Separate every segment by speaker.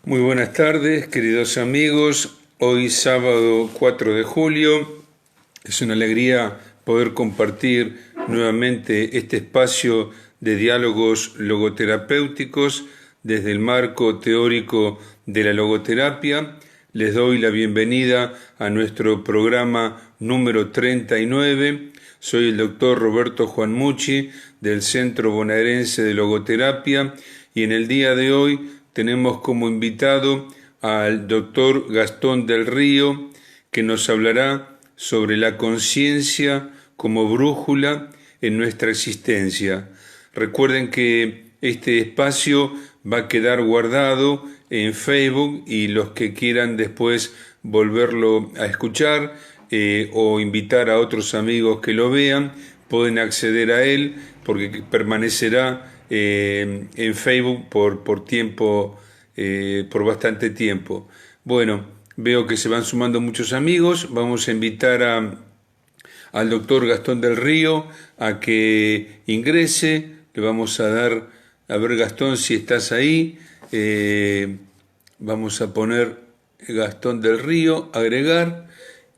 Speaker 1: Muy buenas tardes, queridos amigos. Hoy sábado 4 de julio es una alegría poder compartir nuevamente este espacio de diálogos logoterapéuticos desde el marco teórico de la logoterapia. Les doy la bienvenida a nuestro programa número 39. Soy el doctor Roberto Juan Mucci del Centro Bonaerense de Logoterapia y en el día de hoy tenemos como invitado al doctor Gastón del Río, que nos hablará sobre la conciencia como brújula en nuestra existencia. Recuerden que este espacio va a quedar guardado en Facebook y los que quieran después volverlo a escuchar o invitar a otros amigos que lo vean, pueden acceder a él porque permanecerá en Facebook por tiempo, por bastante tiempo. Bueno, veo que se van sumando muchos amigos. Vamos a invitar al doctor Gastón del Río a que ingrese. Le vamos a dar, a ver Gastón si estás ahí. Vamos a poner Gastón del Río, agregar,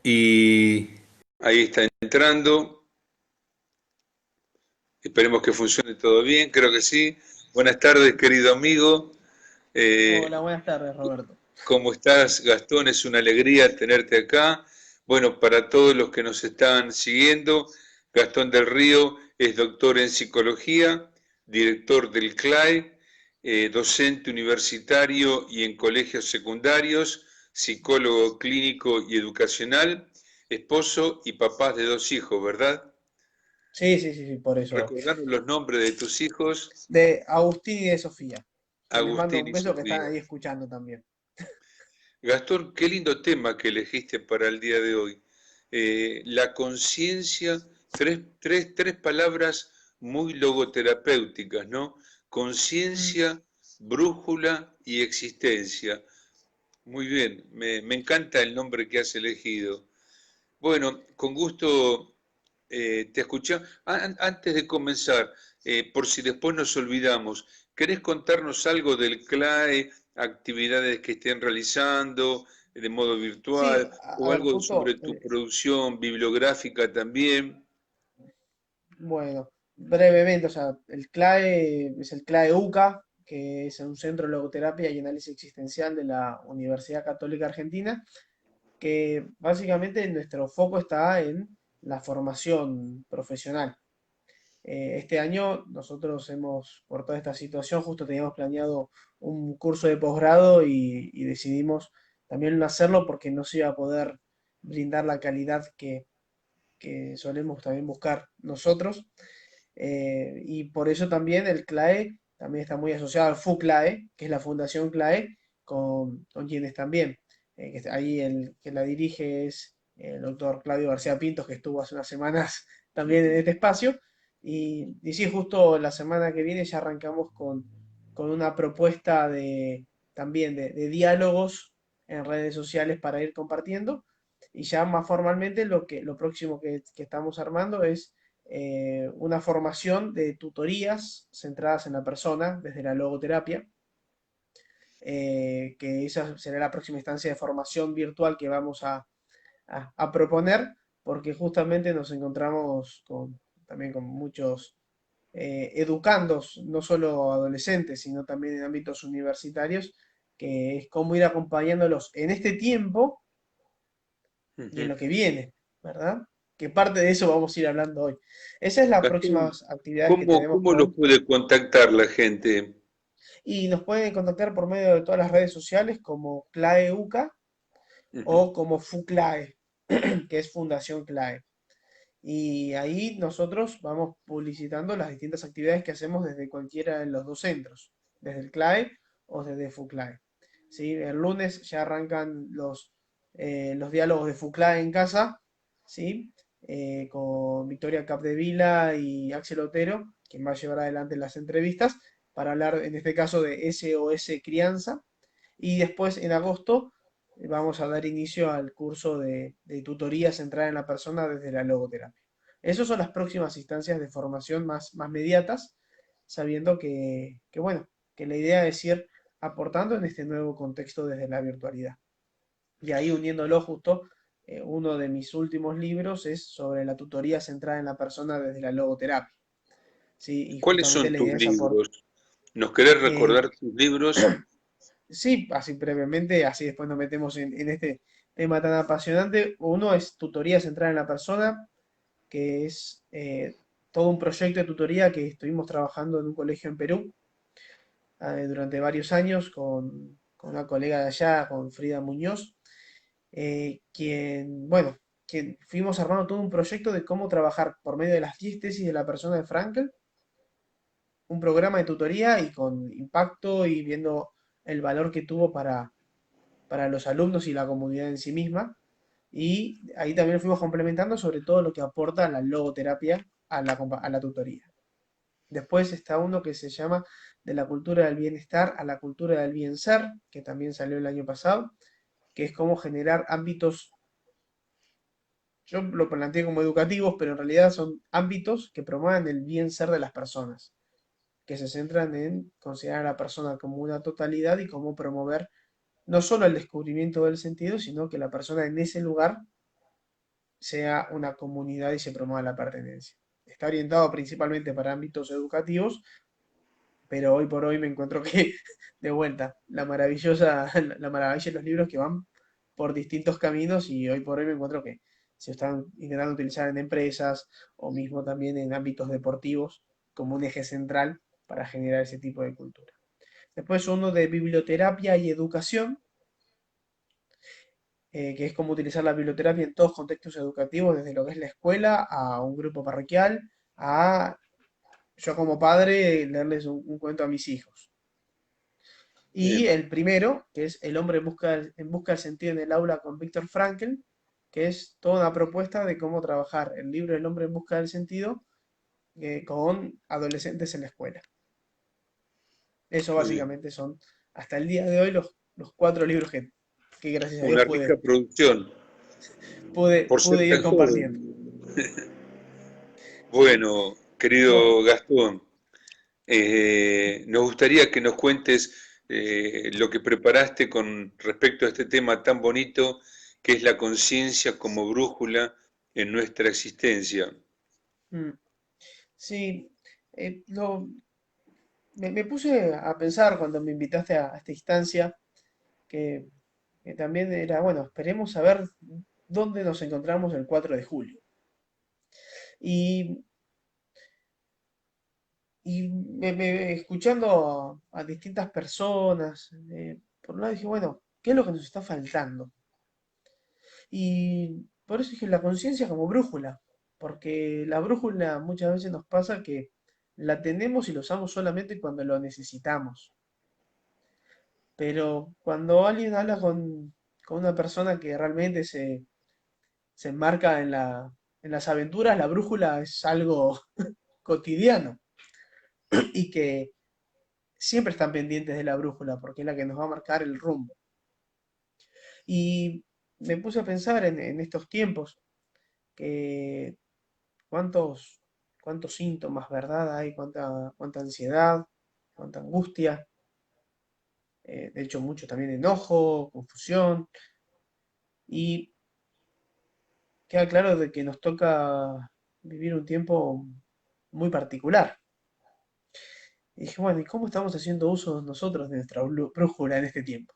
Speaker 1: y ahí está entrando. Esperemos que funcione todo bien, creo que sí. Buenas tardes, querido amigo.
Speaker 2: Hola, buenas tardes, Roberto.
Speaker 1: ¿Cómo estás, Gastón? Es una alegría tenerte acá. Bueno, para todos los que nos están siguiendo, Gastón del Río es doctor en psicología, director del CLAE, docente universitario y en colegios secundarios, psicólogo clínico y educacional, esposo y papá de 2 hijos, ¿verdad?
Speaker 2: Sí, por eso.
Speaker 1: Recordaron los nombres de tus hijos,
Speaker 2: De Agustín y de Sofía, que les mando
Speaker 1: Agustín
Speaker 2: un
Speaker 1: y
Speaker 2: beso que están
Speaker 1: Sofía.
Speaker 2: ahí escuchando también.
Speaker 1: Gastón, qué lindo tema que elegiste para el día de hoy. La conciencia, tres palabras muy logoterapéuticas, ¿no?
Speaker 2: Mm,
Speaker 1: Conciencia, brújula y existencia. Muy bien, me encanta el nombre que has elegido. Bueno, con gusto te escuchamos. Antes de comenzar, por si después nos olvidamos, ¿querés contarnos algo del CLAE, actividades que estén realizando de modo
Speaker 2: Sí,
Speaker 1: virtual
Speaker 2: a
Speaker 1: o
Speaker 2: ver,
Speaker 1: algo
Speaker 2: justo,
Speaker 1: sobre tu producción bibliográfica también?
Speaker 2: bueno, brevemente, o sea, el CLAE es el CLAE UCA, que es un centro de logoterapia y análisis existencial de la Universidad Católica Argentina, que básicamente nuestro foco está en la formación profesional. Este año nosotros hemos, por toda esta situación, justo teníamos planeado un curso de posgrado y decidimos también no hacerlo porque no se iba a poder brindar la calidad que solemos también buscar nosotros. Y por eso también el CLAE también está muy asociado al FUCLAE, que es la Fundación CLAE, con quienes también, ahí el que la dirige es el doctor Claudio García Pintos, que estuvo hace unas semanas también en este espacio. Y sí, justo la semana que viene ya arrancamos con una propuesta también de diálogos en redes sociales para ir compartiendo. Y ya más formalmente lo próximo que estamos armando es una formación de tutorías centradas en la persona desde la logoterapia, que esa será la próxima instancia de formación virtual que vamos a proponer, porque justamente nos encontramos también con muchos educandos, no solo adolescentes, sino también en ámbitos universitarios, que es cómo ir acompañándolos en este tiempo y en
Speaker 1: Ujú.
Speaker 2: lo que viene, ¿verdad? Que parte de eso vamos a ir hablando hoy. Esas son las
Speaker 1: Gastón,
Speaker 2: próximas actividades que
Speaker 1: ¿cómo,
Speaker 2: tenemos
Speaker 1: cómo los puede contactar la gente?
Speaker 2: y nos pueden contactar por medio de todas las redes sociales como CLAEUCA
Speaker 1: Ujú.
Speaker 2: o como FUCLAE, que es Fundación CLAE. Y ahí nosotros vamos publicitando las distintas actividades que hacemos desde cualquiera de los dos centros, desde el CLAE o desde FUCLAE. ¿Sí? El lunes ya arrancan los diálogos de FUCLAE en casa, ¿sí? Con Victoria Capdevila y Axel Otero, quien va a llevar adelante las entrevistas, para hablar en este caso de SOS Crianza. Y después en agosto vamos a dar inicio al curso de tutoría centrada en la persona desde la logoterapia. Esas son las próximas instancias de formación más mediatas, sabiendo bueno, que la idea es ir aportando en este nuevo contexto desde la virtualidad. Y ahí uniéndolo justo, uno de mis últimos libros es sobre la tutoría centrada en la persona desde la logoterapia. ¿Sí? Y
Speaker 1: ¿Cuáles
Speaker 2: justamente
Speaker 1: son
Speaker 2: la
Speaker 1: tus
Speaker 2: idea es aportar.
Speaker 1: libros? ¿Nos querés recordar tus libros?
Speaker 2: Sí, así brevemente, así después nos metemos en este tema tan apasionante. Uno es tutoría centrada en la persona, que es todo un proyecto de tutoría que estuvimos trabajando en un colegio en Perú durante varios años con una colega de allá, con Frida Muñoz, bueno, quien fuimos armando todo un proyecto de cómo trabajar por medio de las 10 tesis de la persona de Frankl, un programa de tutoría y con impacto y viendo el valor que tuvo para los alumnos y la comunidad en sí misma. Y ahí también fuimos complementando sobre todo lo que aporta la logoterapia a la tutoría. Después está uno que se llama De la cultura del bienestar a la cultura del bien ser, que también salió el año pasado, que es cómo generar ámbitos, yo lo planteé como educativos, pero en realidad son ámbitos que promuevan el bien ser de las personas, que se centran en considerar a la persona como una totalidad y cómo promover no solo el descubrimiento del sentido, sino que la persona en ese lugar sea una comunidad y se promueva la pertenencia. Está orientado principalmente para ámbitos educativos, pero hoy por hoy me encuentro que, de vuelta, la maravilla de los libros que van por distintos caminos y hoy por hoy me encuentro que se están intentando utilizar en empresas o mismo también en ámbitos deportivos como un eje central para generar ese tipo de cultura. Después uno de biblioterapia y educación, que es cómo utilizar la biblioterapia en todos contextos educativos, desde lo que es la escuela a un grupo parroquial, a yo como padre leerles un cuento a mis hijos. Y
Speaker 1: Bien.
Speaker 2: el primero, que es El hombre en busca del sentido en el aula con Víctor Frankl, que es toda una propuesta de cómo trabajar el libro El hombre en busca del sentido con adolescentes en la escuela. Eso
Speaker 1: Muy bien.
Speaker 2: básicamente son, hasta el día de hoy, los cuatro libros que gracias a Dios
Speaker 1: Una rica producción, por ser
Speaker 2: pude ir
Speaker 1: tan
Speaker 2: compartiendo.
Speaker 1: joven. Bueno,
Speaker 2: Bueno,
Speaker 1: querido Gastón, nos gustaría que nos cuentes lo que preparaste con respecto a este tema tan bonito que es la conciencia como brújula en nuestra existencia.
Speaker 2: mm, sí, eh, lo, me puse a pensar cuando me invitaste a esta instancia que, que también era, bueno, esperemos a ver dónde nos encontramos el 4 de julio. Y, y escuchando a distintas personas, por un lado dije, bueno, ¿qué es lo que nos está faltando? Y por eso dije la conciencia como brújula. porque la brújula muchas veces nos pasa que la tenemos y la usamos solamente cuando lo necesitamos. Pero cuando alguien habla con una persona que realmente se enmarca en las aventuras, la brújula es algo cotidiano y que siempre están pendientes de la brújula porque es la que nos va a marcar el rumbo. Y me puse a pensar en estos tiempos que cuántos, cuántos síntomas, ¿verdad? Hay, cuánta ansiedad, cuánta angustia, de hecho mucho también enojo, confusión, y queda claro de que nos toca vivir un tiempo muy particular. Y dije, bueno, ¿y cómo estamos haciendo uso nosotros de nuestra brújula en este tiempo?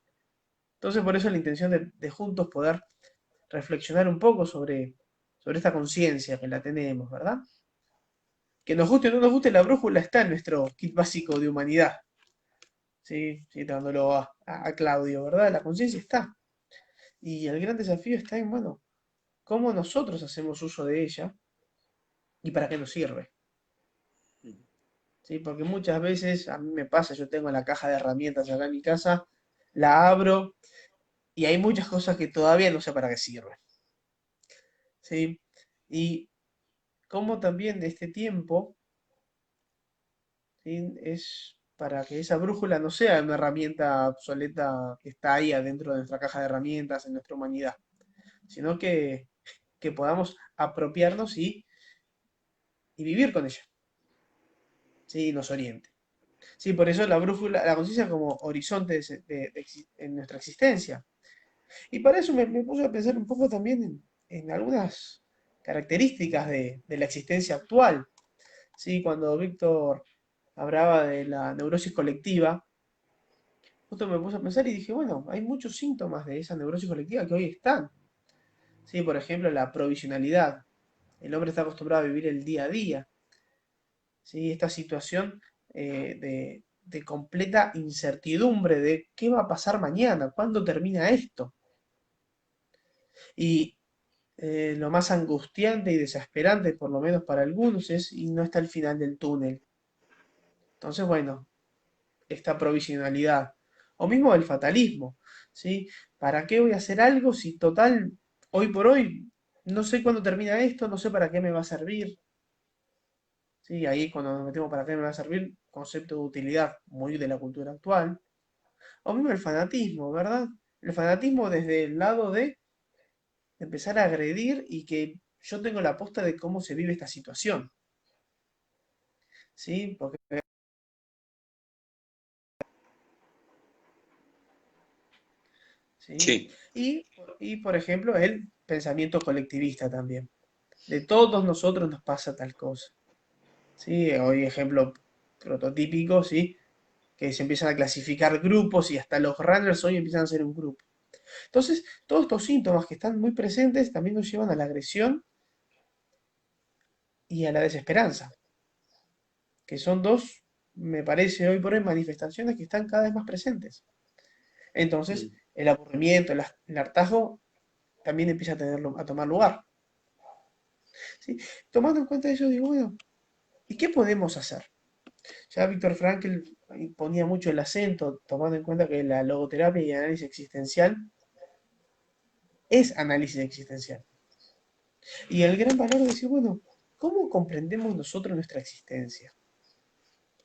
Speaker 2: Entonces, por eso la intención de juntos poder reflexionar un poco sobre esta conciencia que la tenemos, ¿verdad? Que nos guste o no nos guste, la brújula está en nuestro kit básico de humanidad, ¿sí? Citándolo a Claudio, ¿verdad? La conciencia está. Y el gran desafío está en, bueno, cómo nosotros hacemos uso de ella y para qué nos sirve, ¿sí? Porque muchas veces a mí me pasa, yo tengo la caja de herramientas acá en mi casa, la abro y hay muchas cosas que todavía no sé para qué sirven, ¿sí? Y cómo también de este tiempo, ¿sí? Es para que esa brújula no sea una herramienta obsoleta que está ahí adentro de nuestra caja de herramientas, en nuestra humanidad, sino que podamos apropiarnos y vivir con ella, ¿sí? Y nos oriente. Sí, por eso la brújula, la conciencia como horizonte en nuestra existencia. Y para eso me puse a pensar un poco también en algunas características de la existencia actual. ¿Sí? Cuando Víctor hablaba de la neurosis colectiva, justo me puse a pensar y dije, bueno, hay muchos síntomas de esa neurosis colectiva que hoy están. ¿Sí? Por ejemplo, la provisionalidad. El hombre está acostumbrado a vivir el día a día. ¿Sí? Esta situación de completa incertidumbre de qué va a pasar mañana, cuándo termina esto. Y lo más angustiante y desesperante, por lo menos para algunos, es y no está el final del túnel. Entonces, bueno, esta provisionalidad. O mismo el fatalismo, ¿sí? ¿Para qué voy a hacer algo si total, hoy por hoy, no sé cuándo termina esto, no sé para qué me va a servir? ¿Sí? Ahí cuando nos metemos para qué me va a servir, concepto de utilidad muy de la cultura actual. O mismo el fanatismo, ¿verdad? El fanatismo desde el lado de empezar a agredir y que yo tengo la posta de cómo se vive esta situación, ¿sí? Porque, ¿sí?
Speaker 1: Sí,
Speaker 2: Y, por ejemplo, el pensamiento colectivista también. De todos nosotros nos pasa tal cosa, ¿sí? Hoy ejemplo prototípico, ¿sí? Que se empiezan a clasificar grupos y hasta los runners hoy empiezan a ser un grupo. Entonces, todos estos síntomas que están muy presentes también nos llevan a la agresión y a la desesperanza, que son dos, me parece hoy por hoy, manifestaciones que están cada vez más presentes. Entonces, el aburrimiento, el hartazgo también empieza a tomar lugar, ¿sí? Tomando en cuenta eso, digo, bueno, ¿y qué podemos hacer? Ya Víctor Frankl ponía mucho el acento, tomando en cuenta que la logoterapia y análisis existencial es análisis existencial. Y el gran valor de decir, bueno, ¿cómo comprendemos nosotros nuestra existencia?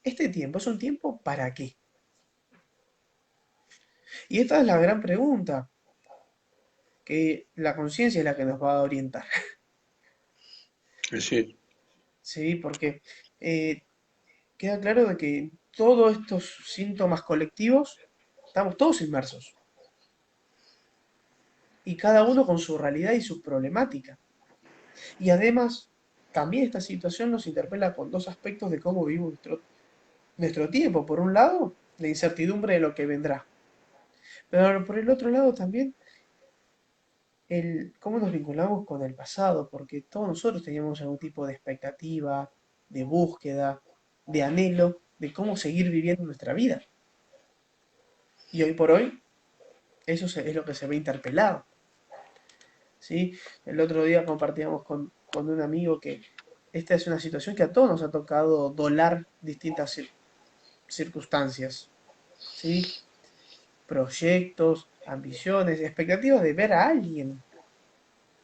Speaker 2: ¿Este tiempo es un tiempo para qué? Y esta es la gran pregunta, que la conciencia es la que nos va a orientar,
Speaker 1: sí,
Speaker 2: ¿sí? Porque eh, queda claro de que todos estos síntomas colectivos estamos todos inmersos, y cada uno con su realidad y su problemática. Y además, también esta situación nos interpela con dos aspectos de cómo vivimos nuestro tiempo. Por un lado, la incertidumbre de lo que vendrá. Pero por el otro lado también, el cómo nos vinculamos con el pasado, porque todos nosotros teníamos algún tipo de expectativa, de búsqueda, de anhelo, de cómo seguir viviendo nuestra vida. Y hoy por hoy, es lo que se ve interpelado. ¿Sí? El otro día compartíamos con un amigo que esta es una situación que a todos nos ha tocado dolar distintas circunstancias, ¿sí? Proyectos, ambiciones, expectativas de ver a alguien.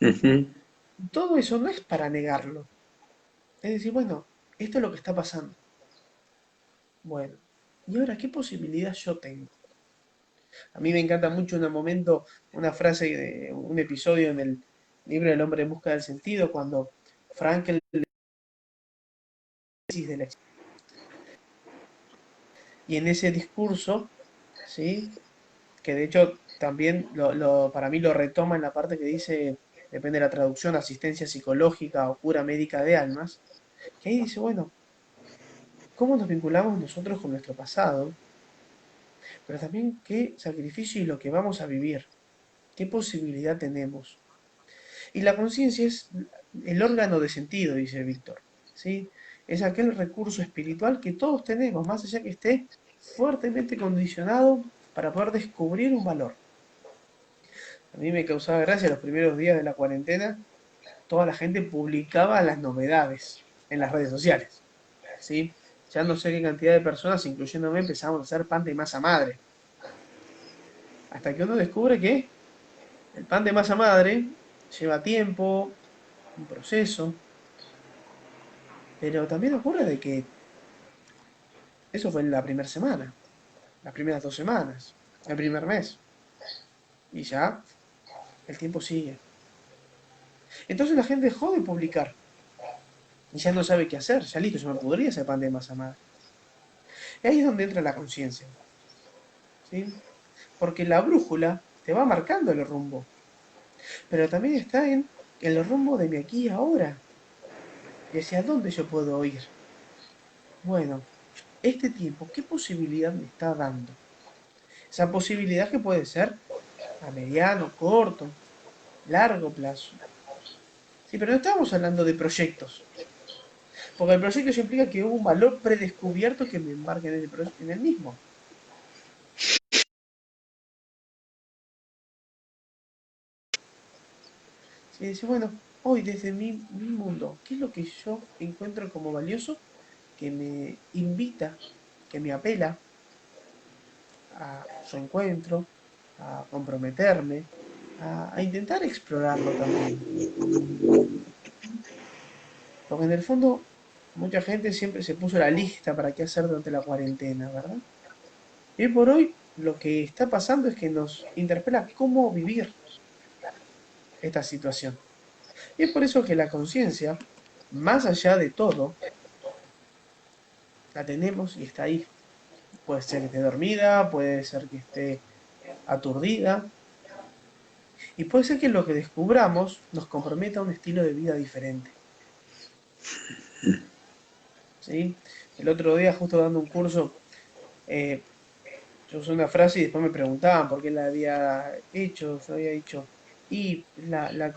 Speaker 1: Ujú.
Speaker 2: Todo eso no es para negarlo. Es decir, bueno, esto es lo que está pasando. Bueno, ¿y ahora qué posibilidad yo tengo? A mí me encanta mucho un momento, una frase de un episodio en el libro El hombre en busca del sentido, cuando Frankel le dice de la y en ese discurso, ¿sí? Que de hecho también para mí lo retoma en la parte que dice, depende de la traducción, asistencia psicológica o cura médica de almas, que ahí dice, bueno, ¿cómo nos vinculamos nosotros con nuestro pasado? Pero también qué sacrificio y lo que vamos a vivir, qué posibilidad tenemos. Y la conciencia es el órgano de sentido, dice Víctor, ¿sí? Es aquel recurso espiritual que todos tenemos, más allá que esté fuertemente condicionado para poder descubrir un valor. A mí me causaba gracia los primeros días de la cuarentena, toda la gente publicaba las novedades en las redes sociales, ¿sí? Ya no sé qué cantidad de personas, incluyéndome, empezamos a hacer pan de masa madre. Hasta que uno descubre que el pan de masa madre lleva tiempo, un proceso, pero también ocurre de que eso fue en la primera semana, las primeras 2 semanas, el primer mes, y ya el tiempo sigue. Entonces la gente dejó de publicar y ya no sabe qué hacer, ya listo, se me pudría ese pan de masa madre. Y ahí es donde entra la conciencia, ¿sí? Porque la brújula te va marcando el rumbo, pero también está en el rumbo de mi aquí y ahora, y hacia dónde yo puedo ir. Bueno, este tiempo, ¿qué posibilidad me está dando? Esa posibilidad que puede ser a mediano, corto, largo plazo. Sí, pero no estamos hablando de proyectos, porque el proyecto ya implica que hubo un valor predescubierto que me embarque en el mismo. Sí, dice, bueno, hoy desde mi mundo, ¿qué es lo que yo encuentro como valioso que me invita, que me apela a su encuentro, a comprometerme, a intentar explorarlo también? Porque en el fondo, mucha gente siempre se puso la lista para qué hacer durante la cuarentena, ¿verdad? Y hoy por hoy, lo que está pasando es que nos interpela cómo vivir esta situación. Y es por eso que la conciencia, más allá de todo, la tenemos y está ahí. Puede ser que esté dormida, puede ser que esté aturdida, y puede ser que lo que descubramos nos comprometa a un estilo de vida diferente. ¿Sí? El otro día, justo dando un curso, eh, yo usé una frase y después me preguntaban por qué la había hecho. Yo había dicho, y la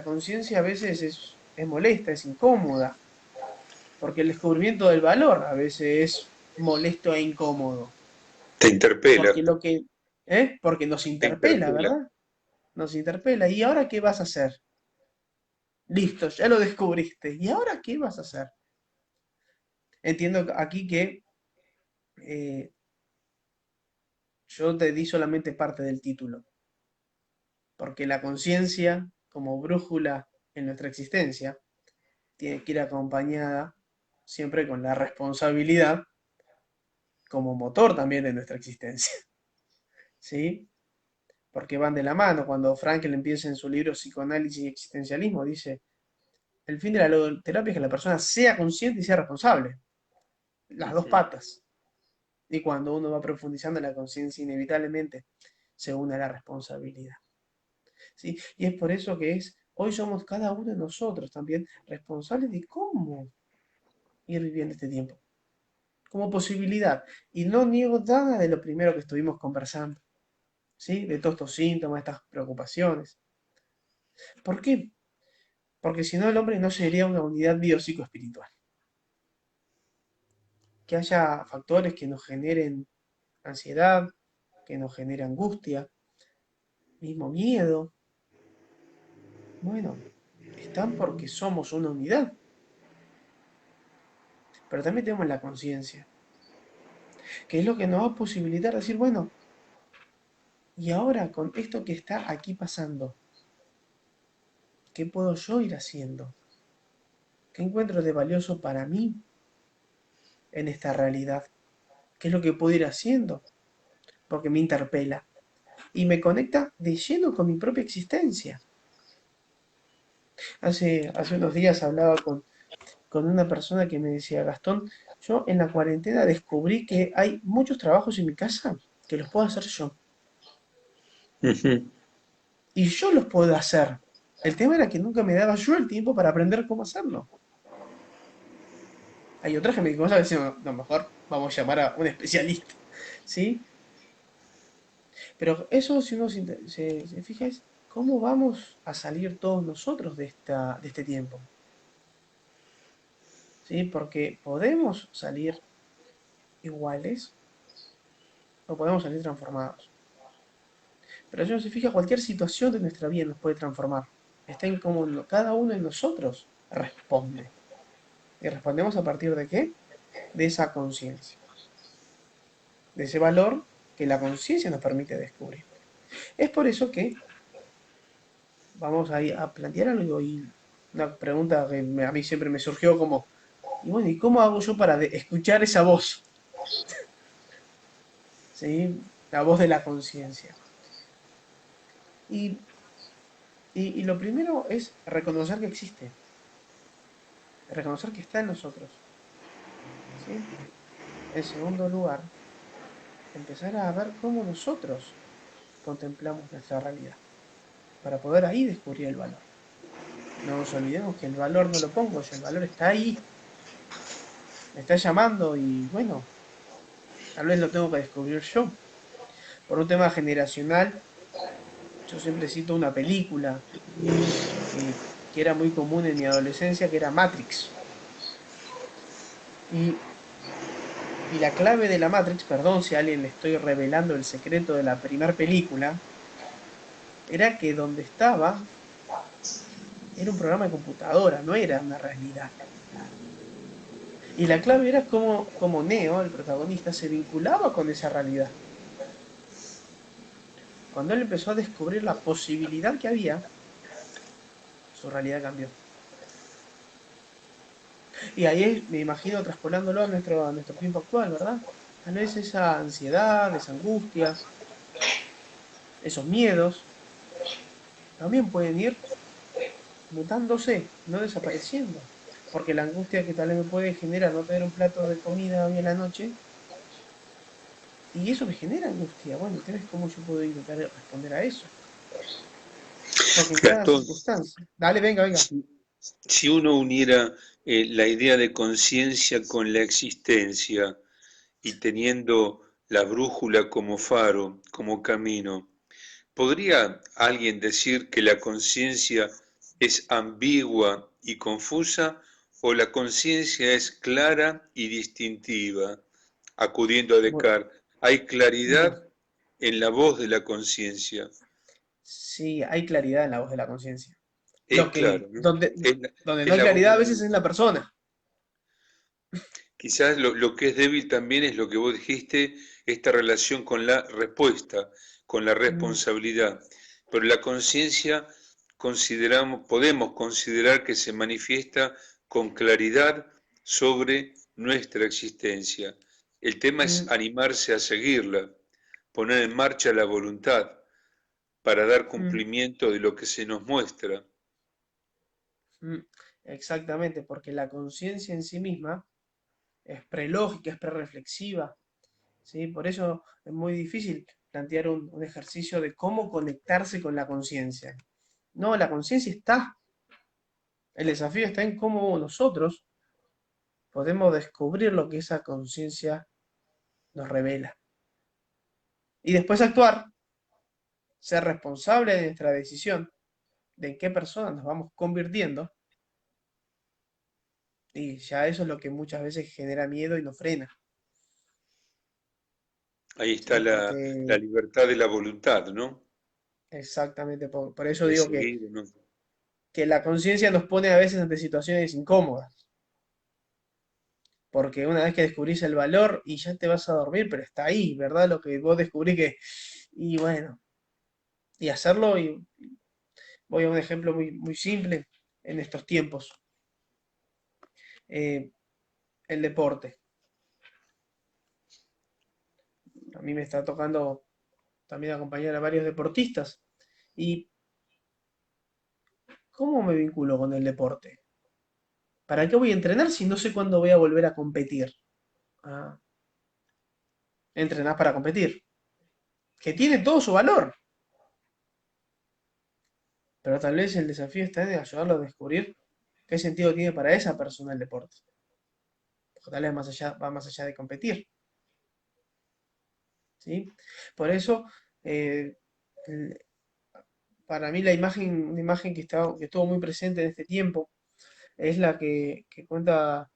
Speaker 2: conciencia a veces es molesta, es incómoda, porque el descubrimiento del valor a veces es molesto e incómodo,
Speaker 1: Te interpela,
Speaker 2: porque porque nos
Speaker 1: te
Speaker 2: interpela,
Speaker 1: interpela.
Speaker 2: ¿verdad? Nos interpela. ¿Y ahora qué vas a hacer? Listo, ya lo descubriste. ¿Y ahora qué vas a hacer? Entiendo aquí que eh, yo te di solamente parte del título, porque la conciencia, como brújula en nuestra existencia, tiene que ir acompañada siempre con la responsabilidad como motor también de nuestra existencia, ¿sí? Porque van de la mano. Cuando Frankl empieza en su libro Psicoanálisis y Existencialismo, dice, el fin de la logoterapia es que la persona sea consciente y sea responsable. Las dos
Speaker 1: Ujú.
Speaker 2: patas. Y cuando uno va profundizando en la conciencia, inevitablemente se une a la responsabilidad, ¿sí? Y es por eso que hoy somos cada uno de nosotros también responsables de cómo ir viviendo este tiempo, como posibilidad. Y no niego nada de lo primero que estuvimos conversando, ¿sí? De todos estos síntomas, estas preocupaciones. ¿Por qué? Porque si no el hombre no sería una unidad biopsicoespiritual. Que haya factores que nos generen ansiedad, que nos generen angustia, mismo miedo. Bueno, están porque somos una unidad. Pero también tenemos la conciencia, que es lo que nos va a posibilitar decir, bueno, y ahora con esto que está aquí pasando, ¿qué puedo yo ir haciendo? ¿Qué encuentro de valioso para mí en esta realidad? ¿Qué es lo que puedo ir haciendo? Porque me interpela y me conecta de lleno con mi propia existencia. Hace unos días hablaba con una persona que me decía, Gastón, yo en la cuarentena descubrí que hay muchos trabajos en mi casa que los puedo hacer yo.
Speaker 1: Ujú.
Speaker 2: Y yo los puedo hacer. El tema era que nunca me daba yo el tiempo para aprender cómo hacerlo. Hay otras que me dicen, ¿sabes? No, no, mejor vamos a llamar a un especialista. ¿Sí? Pero eso, si uno se fija, es cómo vamos a salir todos nosotros de este tiempo. ¿Sí? Porque podemos salir iguales o podemos salir transformados. Pero si uno se fija, cualquier situación de nuestra vida nos puede transformar. Está en cómo cada uno de nosotros responde. ¿Y respondemos a partir de qué? De esa conciencia, de ese valor que la conciencia nos permite descubrir. Es por eso que vamos a plantear algo y una pregunta que a mí siempre me surgió como, y bueno, ¿y cómo hago yo para escuchar esa voz? ¿Sí? La voz de la conciencia. Y, y lo primero es reconocer que existe, reconocer que está en nosotros. ¿Sí? En segundo lugar, empezar a ver cómo nosotros contemplamos nuestra realidad, para poder ahí descubrir el valor. No nos olvidemos que el valor no lo pongo yo, el valor está ahí, me está llamando y bueno, tal vez lo tengo que descubrir yo. Por un tema generacional, yo siempre cito una película que era muy común en mi adolescencia, que era Matrix. Y, y la clave de la Matrix, perdón si a alguien le estoy revelando el secreto de la primera película, era que donde estaba era un programa de computadora, no era una realidad. Y la clave era cómo Neo, el protagonista, se vinculaba con esa realidad. Cuando él empezó a descubrir la posibilidad que había, su realidad cambió. Y ahí me imagino traspolándolo a nuestro tiempo actual, ¿verdad? Tal vez esa ansiedad, esa angustia, esos miedos, también pueden ir mutándose, no desapareciendo. Porque la angustia que tal vez me puede generar no tener un plato de comida hoy en la noche, y eso me genera angustia. Bueno, entonces, ¿cómo yo puedo intentar responder a eso? Porque en cada
Speaker 1: Gastón,
Speaker 2: circunstancia. Dale, venga, venga.
Speaker 1: si, si uno uniera la idea de conciencia con la existencia y teniendo la brújula como faro, como camino, ¿podría alguien decir que la conciencia es ambigua y confusa o la conciencia es clara y distintiva? Acudiendo a
Speaker 2: Bu-
Speaker 1: Descartes, ¿hay
Speaker 2: Bien.
Speaker 1: claridad en la voz de la conciencia?
Speaker 2: Sí, hay claridad en la voz de la conciencia.
Speaker 1: Es claro, ¿no?
Speaker 2: Donde no
Speaker 1: Es
Speaker 2: hay
Speaker 1: la voz de
Speaker 2: claridad a
Speaker 1: la
Speaker 2: veces es en
Speaker 1: voluntad.
Speaker 2: la persona.
Speaker 1: Quizás lo que es débil también es lo que vos dijiste, esta relación con la respuesta, con la
Speaker 2: Mm,
Speaker 1: responsabilidad. Pero la conciencia podemos considerar que se manifiesta con claridad sobre nuestra existencia. El tema es
Speaker 2: mm,
Speaker 1: animarse a seguirla, poner en marcha la voluntad para dar
Speaker 2: mm,
Speaker 1: cumplimiento de lo que se nos muestra.
Speaker 2: mm. Exactamente, porque la conciencia en sí misma es prelógica, es prereflexiva, ¿sí? Por eso es muy difícil plantear un ejercicio de cómo conectarse con la conciencia. No, la conciencia está. El desafío está en cómo nosotros podemos descubrir lo que esa conciencia nos revela. Y después actuar, ser responsable de nuestra decisión, de en qué persona nos vamos convirtiendo. Y ya eso es lo que muchas veces genera miedo y nos frena.
Speaker 1: Ahí está
Speaker 2: ¿Sí?
Speaker 1: la
Speaker 2: Porque
Speaker 1: libertad de la voluntad, ¿no?
Speaker 2: exactamente por eso
Speaker 1: De
Speaker 2: digo que
Speaker 1: seguir, ¿no?
Speaker 2: que la conciencia nos pone a veces ante situaciones incómodas, porque una vez que descubrís el valor y ya te vas a dormir, pero está ahí, ¿verdad? Lo que vos descubrís que, y bueno, y hacerlo, y voy a un ejemplo muy, muy simple en estos tiempos, eh, el deporte. A mí me está tocando también acompañar a varios deportistas. ¿Y cómo me vinculo con el deporte? ¿Para qué voy a entrenar si no sé cuándo voy a volver a competir? Ah, entrenás para competir, que tiene todo su valor, pero tal vez el desafío está en ayudarlo a descubrir qué sentido tiene para esa persona el deporte. Porque tal vez más allá, va más allá de competir, ¿sí? Por eso, eh, l- para mí una imagen que estuvo muy presente en este tiempo, es la que cuenta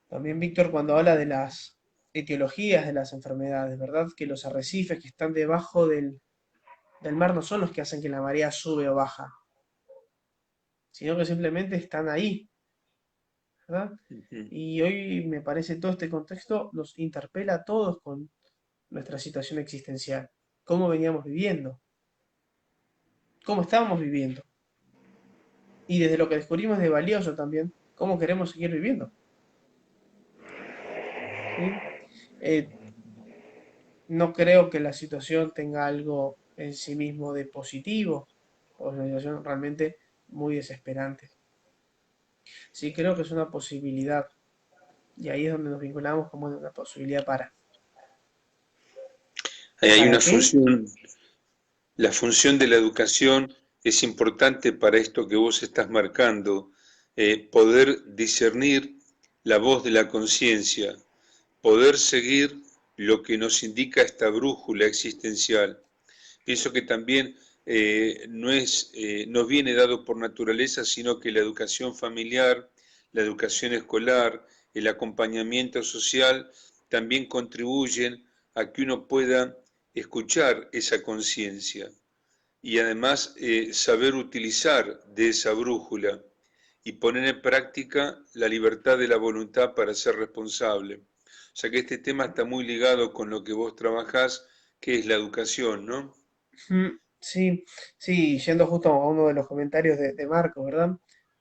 Speaker 2: también Víctor cuando habla de las etiologías de las enfermedades, ¿verdad? Que los arrecifes que están debajo del mar no son los que hacen que la marea sube o baja, sino que simplemente están ahí, ¿verdad?
Speaker 1: Ujú.
Speaker 2: Y hoy me parece todo este contexto nos interpela a todos con nuestra situación existencial, cómo veníamos viviendo, cómo estábamos viviendo, y desde lo que descubrimos de valioso también, cómo queremos seguir viviendo, ¿sí? Eh, no creo que la situación tenga algo en sí mismo de positivo, o es una situación realmente muy desesperante. Sí creo que es una posibilidad, y ahí es donde nos vinculamos como una posibilidad para.
Speaker 1: Ahí hay
Speaker 2: ¿Para
Speaker 1: una
Speaker 2: qué?
Speaker 1: función, la función de la educación es importante para esto que vos estás marcando, poder discernir la voz de la conciencia, poder seguir lo que nos indica esta brújula existencial. Pienso que también no viene dado por naturaleza, sino que la educación familiar, la educación escolar, el acompañamiento social también contribuyen a que uno pueda escuchar esa conciencia y además saber utilizar de esa brújula y poner en práctica la libertad de la voluntad para ser responsable. O sea que este tema está muy ligado con lo que vos trabajás, que es la educación, ¿no?
Speaker 2: Sí, sí, yendo justo a uno de los comentarios de Marco, ¿verdad?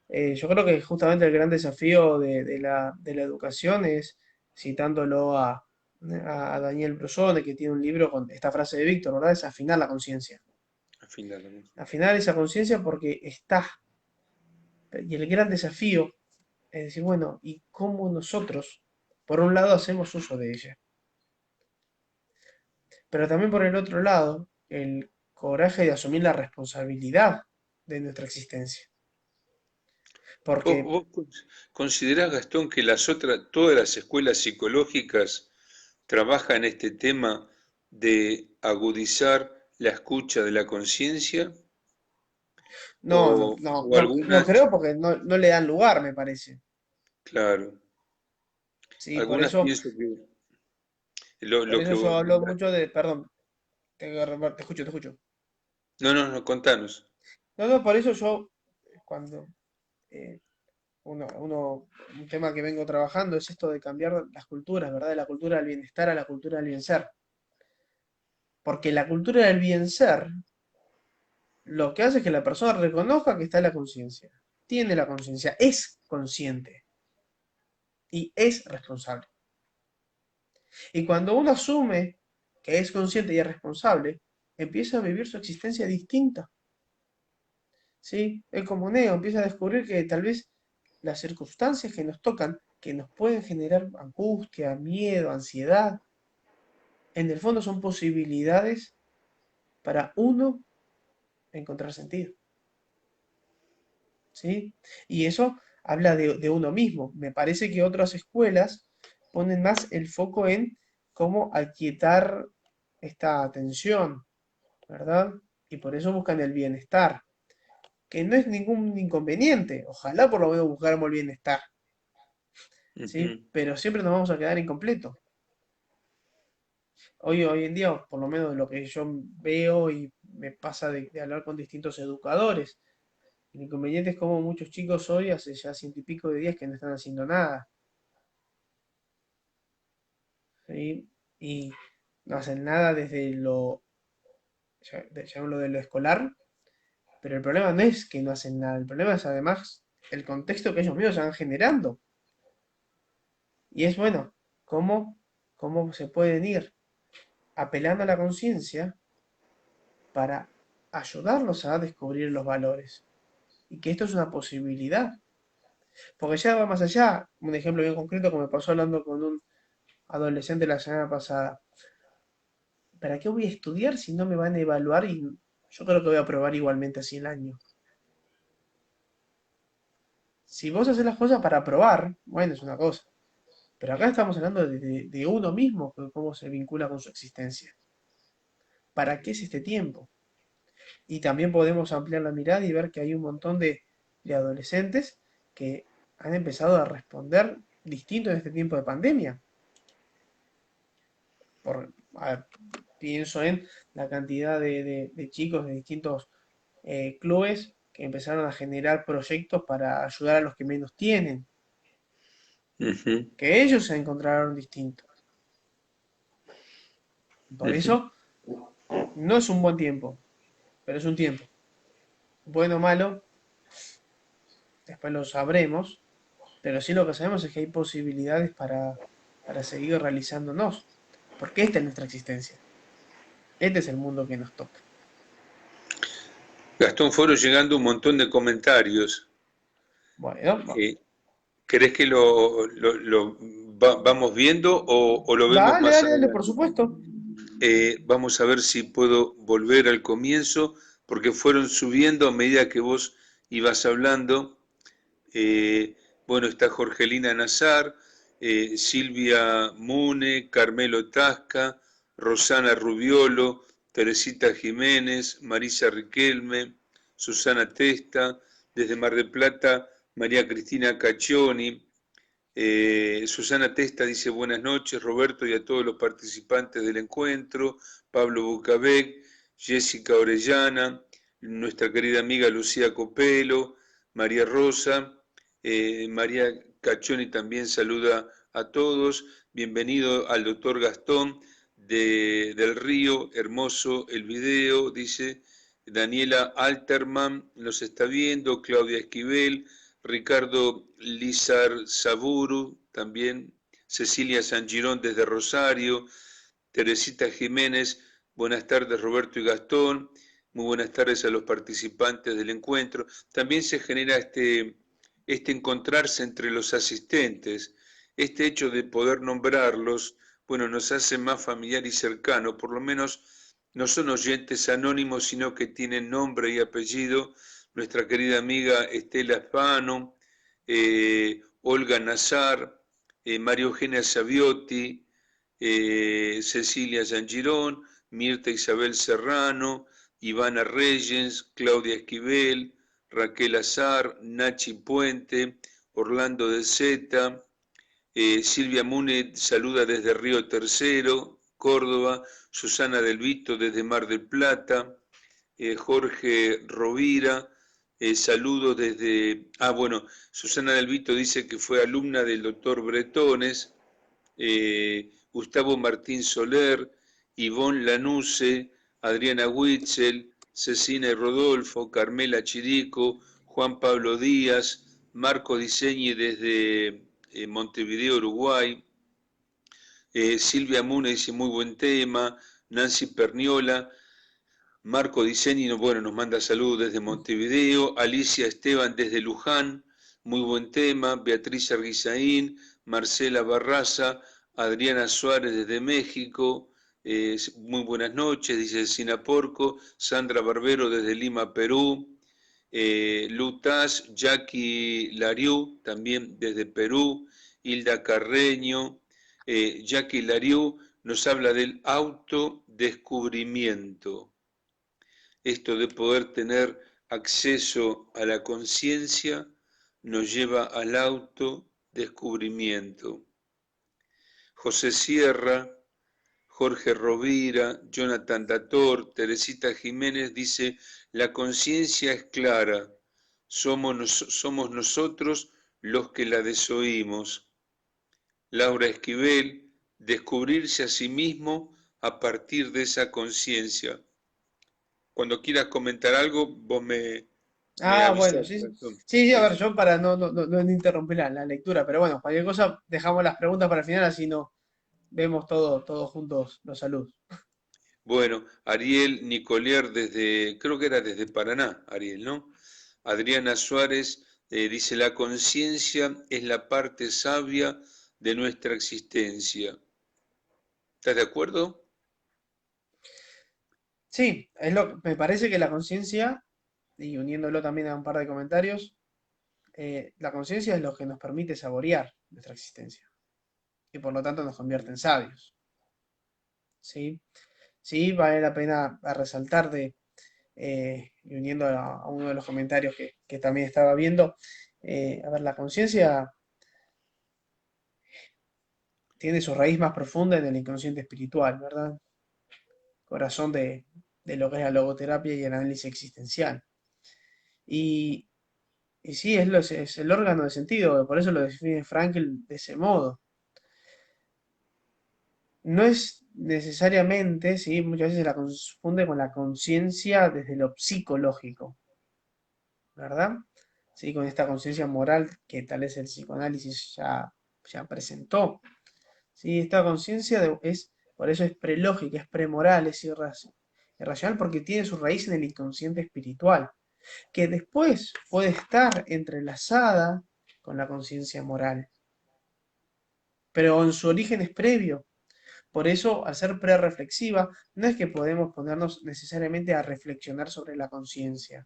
Speaker 2: Yo creo que justamente el gran desafío de la educación es, citándolo a Daniel Brusone, que tiene un libro con esta frase de Víctor, ¿verdad? Es afinar la conciencia.
Speaker 1: Afinal,
Speaker 2: Afinar esa conciencia porque está. Y el gran desafío es decir, bueno, ¿y cómo nosotros, por un lado, hacemos uso de ella? Pero también por el otro lado, el coraje de asumir la responsabilidad de nuestra existencia.
Speaker 1: ¿Vos,
Speaker 2: Porque,
Speaker 1: vos considerás, Gastón, que todas las escuelas psicológicas trabajan este tema de agudizar la escucha de la conciencia?
Speaker 2: no, no, no,
Speaker 1: O
Speaker 2: no, no
Speaker 1: algunas,
Speaker 2: creo porque no, no le dan lugar, me parece.
Speaker 1: claro,
Speaker 2: Sí,
Speaker 1: algunas pienso que
Speaker 2: por
Speaker 1: lo que
Speaker 2: eso yo
Speaker 1: vos
Speaker 2: hablo
Speaker 1: nombraste.
Speaker 2: mucho de, perdón, te escucho, te escucho.
Speaker 1: No, no, no, contanos.
Speaker 2: No, no, por eso yo, cuando eh, un tema que vengo trabajando es esto de cambiar las culturas, ¿verdad? De la cultura del bienestar a la cultura del bien ser. Porque la cultura del bien ser lo que hace es que la persona reconozca que está en la conciencia, tiene la conciencia, es consciente y es responsable. Y cuando uno asume que es consciente y es responsable, empieza a vivir su existencia distinta, ¿sí? Es como Neo, empieza a descubrir que tal vez las circunstancias que nos tocan, que nos pueden generar angustia, miedo, ansiedad, en el fondo son posibilidades para uno encontrar sentido. ¿Sí? Y eso habla de uno mismo. Me parece que otras escuelas ponen más el foco en cómo aquietar esta tensión, ¿verdad? Y por eso buscan el bienestar, que no es ningún inconveniente. Ojalá por lo menos buscáramos el bienestar, ¿sí?
Speaker 1: Ujú.
Speaker 2: Pero siempre nos vamos a quedar incompletos. Hoy en día, por lo menos lo que yo veo y me pasa de hablar con distintos educadores, El inconveniente es como muchos chicos hoy, hace ya ciento y pico de días que no están haciendo nada, ¿sí? Y no hacen nada desde llamémoslo de lo escolar, pero el problema no es que no hacen nada, el problema es además el contexto que ellos mismos van generando. Y es bueno, cómo se pueden ir apelando a la conciencia para ayudarlos a descubrir los valores. Y que esto es una posibilidad. Porque ya va más allá. Un ejemplo bien concreto que me pasó hablando con un adolescente la semana pasada. ¿Para qué voy a estudiar si no me van a evaluar? Y yo creo que voy a aprobar igualmente así el año. Si vos haces las cosas para aprobar, bueno, es una cosa. Pero acá estamos hablando de uno mismo, cómo se vincula con su existencia. ¿Para qué es este tiempo? Y también podemos ampliar la mirada y ver que hay un montón de adolescentes que han empezado a responder distinto en este tiempo de pandemia. A ver, pienso en la cantidad de chicos de distintos clubes que empezaron a generar proyectos para ayudar a los que menos tienen,
Speaker 1: Ujú,
Speaker 2: que ellos se encontraron distintos. Por
Speaker 1: ujú.
Speaker 2: eso no es un buen tiempo, pero es un tiempo. Bueno o malo, después lo sabremos, pero sí lo que sabemos es que hay posibilidades para seguir realizándonos, porque esta es nuestra existencia. Este es el mundo que nos toca.
Speaker 1: Gastón, fueron llegando un montón de comentarios.
Speaker 2: Bueno,
Speaker 1: Eh, ¿Querés que vamos viendo o lo vemos
Speaker 2: dale,
Speaker 1: más
Speaker 2: dale, dale, por
Speaker 1: adelante?
Speaker 2: supuesto.
Speaker 1: Vamos a ver si puedo volver al comienzo, porque fueron subiendo a medida que vos ibas hablando. Eh, bueno, está Jorgelina Nazar, Silvia Mune, Carmelo Tasca, Rosana Rubiolo, Teresita Jiménez, Marisa Riquelme, Susana Testa, desde Mar del Plata, María Cristina Caccioni. Susana Testa dice buenas noches, Roberto, y a todos los participantes del encuentro, Pablo Bucabec, Jessica Orellana, nuestra querida amiga Lucía Copelo, María Rosa, María Caccioni también saluda a todos, bienvenido al doctor Gastón del Río, hermoso el video, dice Daniela Alterman, nos está viendo, Claudia Esquivel, Ricardo Lizar Saburu, también Cecilia San Girón desde Rosario, Teresita Jiménez, buenas tardes Roberto y Gastón, muy buenas tardes a los participantes del encuentro. También se genera este encontrarse entre los asistentes, este hecho de poder nombrarlos, bueno, nos hace más familiar y cercano, por lo menos no son oyentes anónimos, sino que tienen nombre y apellido. Nuestra querida amiga Estela Spano, Olga Nazar, María Eugenia Saviotti, Cecilia Sangirón, Mirta Isabel Serrano, Ivana Reyes, Claudia Esquivel, Raquel Azar, Nachi Puente, Orlando de Zeta, Silvia Mune saluda desde Río Tercero, Córdoba, Susana Del Vito desde Mar del Plata, Jorge Rovira, saludos desde... bueno, Susana Del Vito dice que fue alumna del doctor Bretones, Gustavo Martín Soler, Ivonne Lanuse, Adriana Huitzel, Cecina y Rodolfo, Carmela Chirico, Juan Pablo Díaz, Marco Diseñi desde Montevideo, Uruguay, Silvia Mune dice muy buen tema, Nancy Perniola, Marco Diseñi, bueno, nos manda saludos desde Montevideo, Alicia Esteban desde Luján, muy buen tema, Beatriz Arguizaín, Marcela Barraza, Adriana Suárez desde México, muy buenas noches, dice Sinaporco, Sandra Barbero desde Lima, Perú, Lutas, Jackie Lariu, también desde Perú, Hilda Carreño, Jackie Lariu nos habla del autodescubrimiento, esto de poder tener acceso a la conciencia nos lleva al autodescubrimiento. José Sierra, Jorge Rovira, Jonathan Dator, Teresita Jiménez dice, la conciencia es clara, somos nosotros los que la desoímos. Laura Esquivel, descubrirse a sí mismo a partir de esa conciencia. Cuando quieras comentar algo, vos me
Speaker 2: Ah, bueno,
Speaker 1: avisás,
Speaker 2: sí, sí,
Speaker 1: Gastón.
Speaker 2: sí, a
Speaker 1: Sí.
Speaker 2: ver, yo para no interrumpir la lectura, pero bueno, cualquier cosa dejamos las preguntas para el final, así no vemos todos juntos los saludos.
Speaker 1: Bueno, Ariel Nicolier desde, creo que era desde Paraná, Ariel, ¿no? Adriana Suárez dice, la conciencia es la parte sabia de nuestra existencia. ¿Estás de acuerdo?
Speaker 2: Sí, me parece que la conciencia, y uniéndolo también a un par de comentarios, la conciencia es lo que nos permite saborear nuestra existencia y por lo tanto nos convierte en sabios, ¿sí? Sí, vale la pena a resaltar y uniendo a uno de los comentarios que también estaba viendo, a ver, la conciencia tiene su raíz más profunda en el inconsciente espiritual, ¿verdad? Corazón de lo que es la logoterapia y el análisis existencial. Y, y sí, es el órgano de sentido, por eso lo define Frankl de ese modo. No es necesariamente, sí, muchas veces se la confunde con la conciencia desde lo psicológico, ¿verdad? Sí, con esta conciencia moral que tal vez el psicoanálisis ya presentó. Sí, esta por eso es prelógica, es premoral, es irracional porque tiene su raíz en el inconsciente espiritual, que después puede estar entrelazada con la conciencia moral, pero en su origen es previo. Por eso, al ser prereflexiva, no es que podemos ponernos necesariamente a reflexionar sobre la conciencia.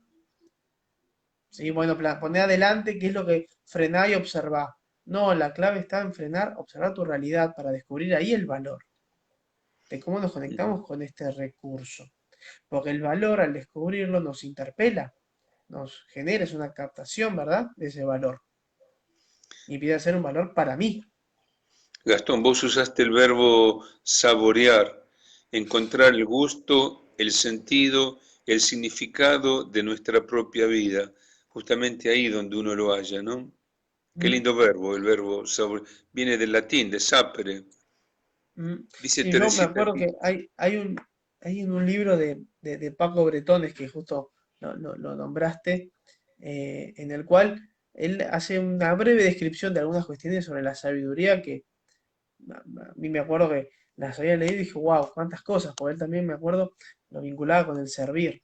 Speaker 2: ¿Sí? Bueno, poner adelante qué es lo que frená y observá. No, la clave está en frenar, observar tu realidad para descubrir ahí el valor de cómo nos
Speaker 1: Ujú.
Speaker 2: conectamos con este recurso. Porque el valor al descubrirlo nos interpela, nos genera es una captación, ¿verdad? De ese valor. Y empieza a ser un valor para mí.
Speaker 1: Gastón, vos usaste el verbo saborear, encontrar el gusto, el sentido, el significado de nuestra propia vida, justamente ahí donde uno lo halla, ¿no? Qué
Speaker 2: ¿Mm?
Speaker 1: lindo verbo, el verbo saborear. Viene del latín, de sapere.
Speaker 2: ¿Mm?
Speaker 1: Dice
Speaker 2: Sí, yo me
Speaker 1: Teresita
Speaker 2: acuerdo
Speaker 1: aquí.
Speaker 2: que hay en un libro de Paco Bretones, que justo lo nombraste, en el cual él hace una breve descripción de algunas cuestiones sobre la sabiduría que a mí me acuerdo que las había leído y dije, wow, cuántas cosas, porque él también me acuerdo lo vinculaba con el servir,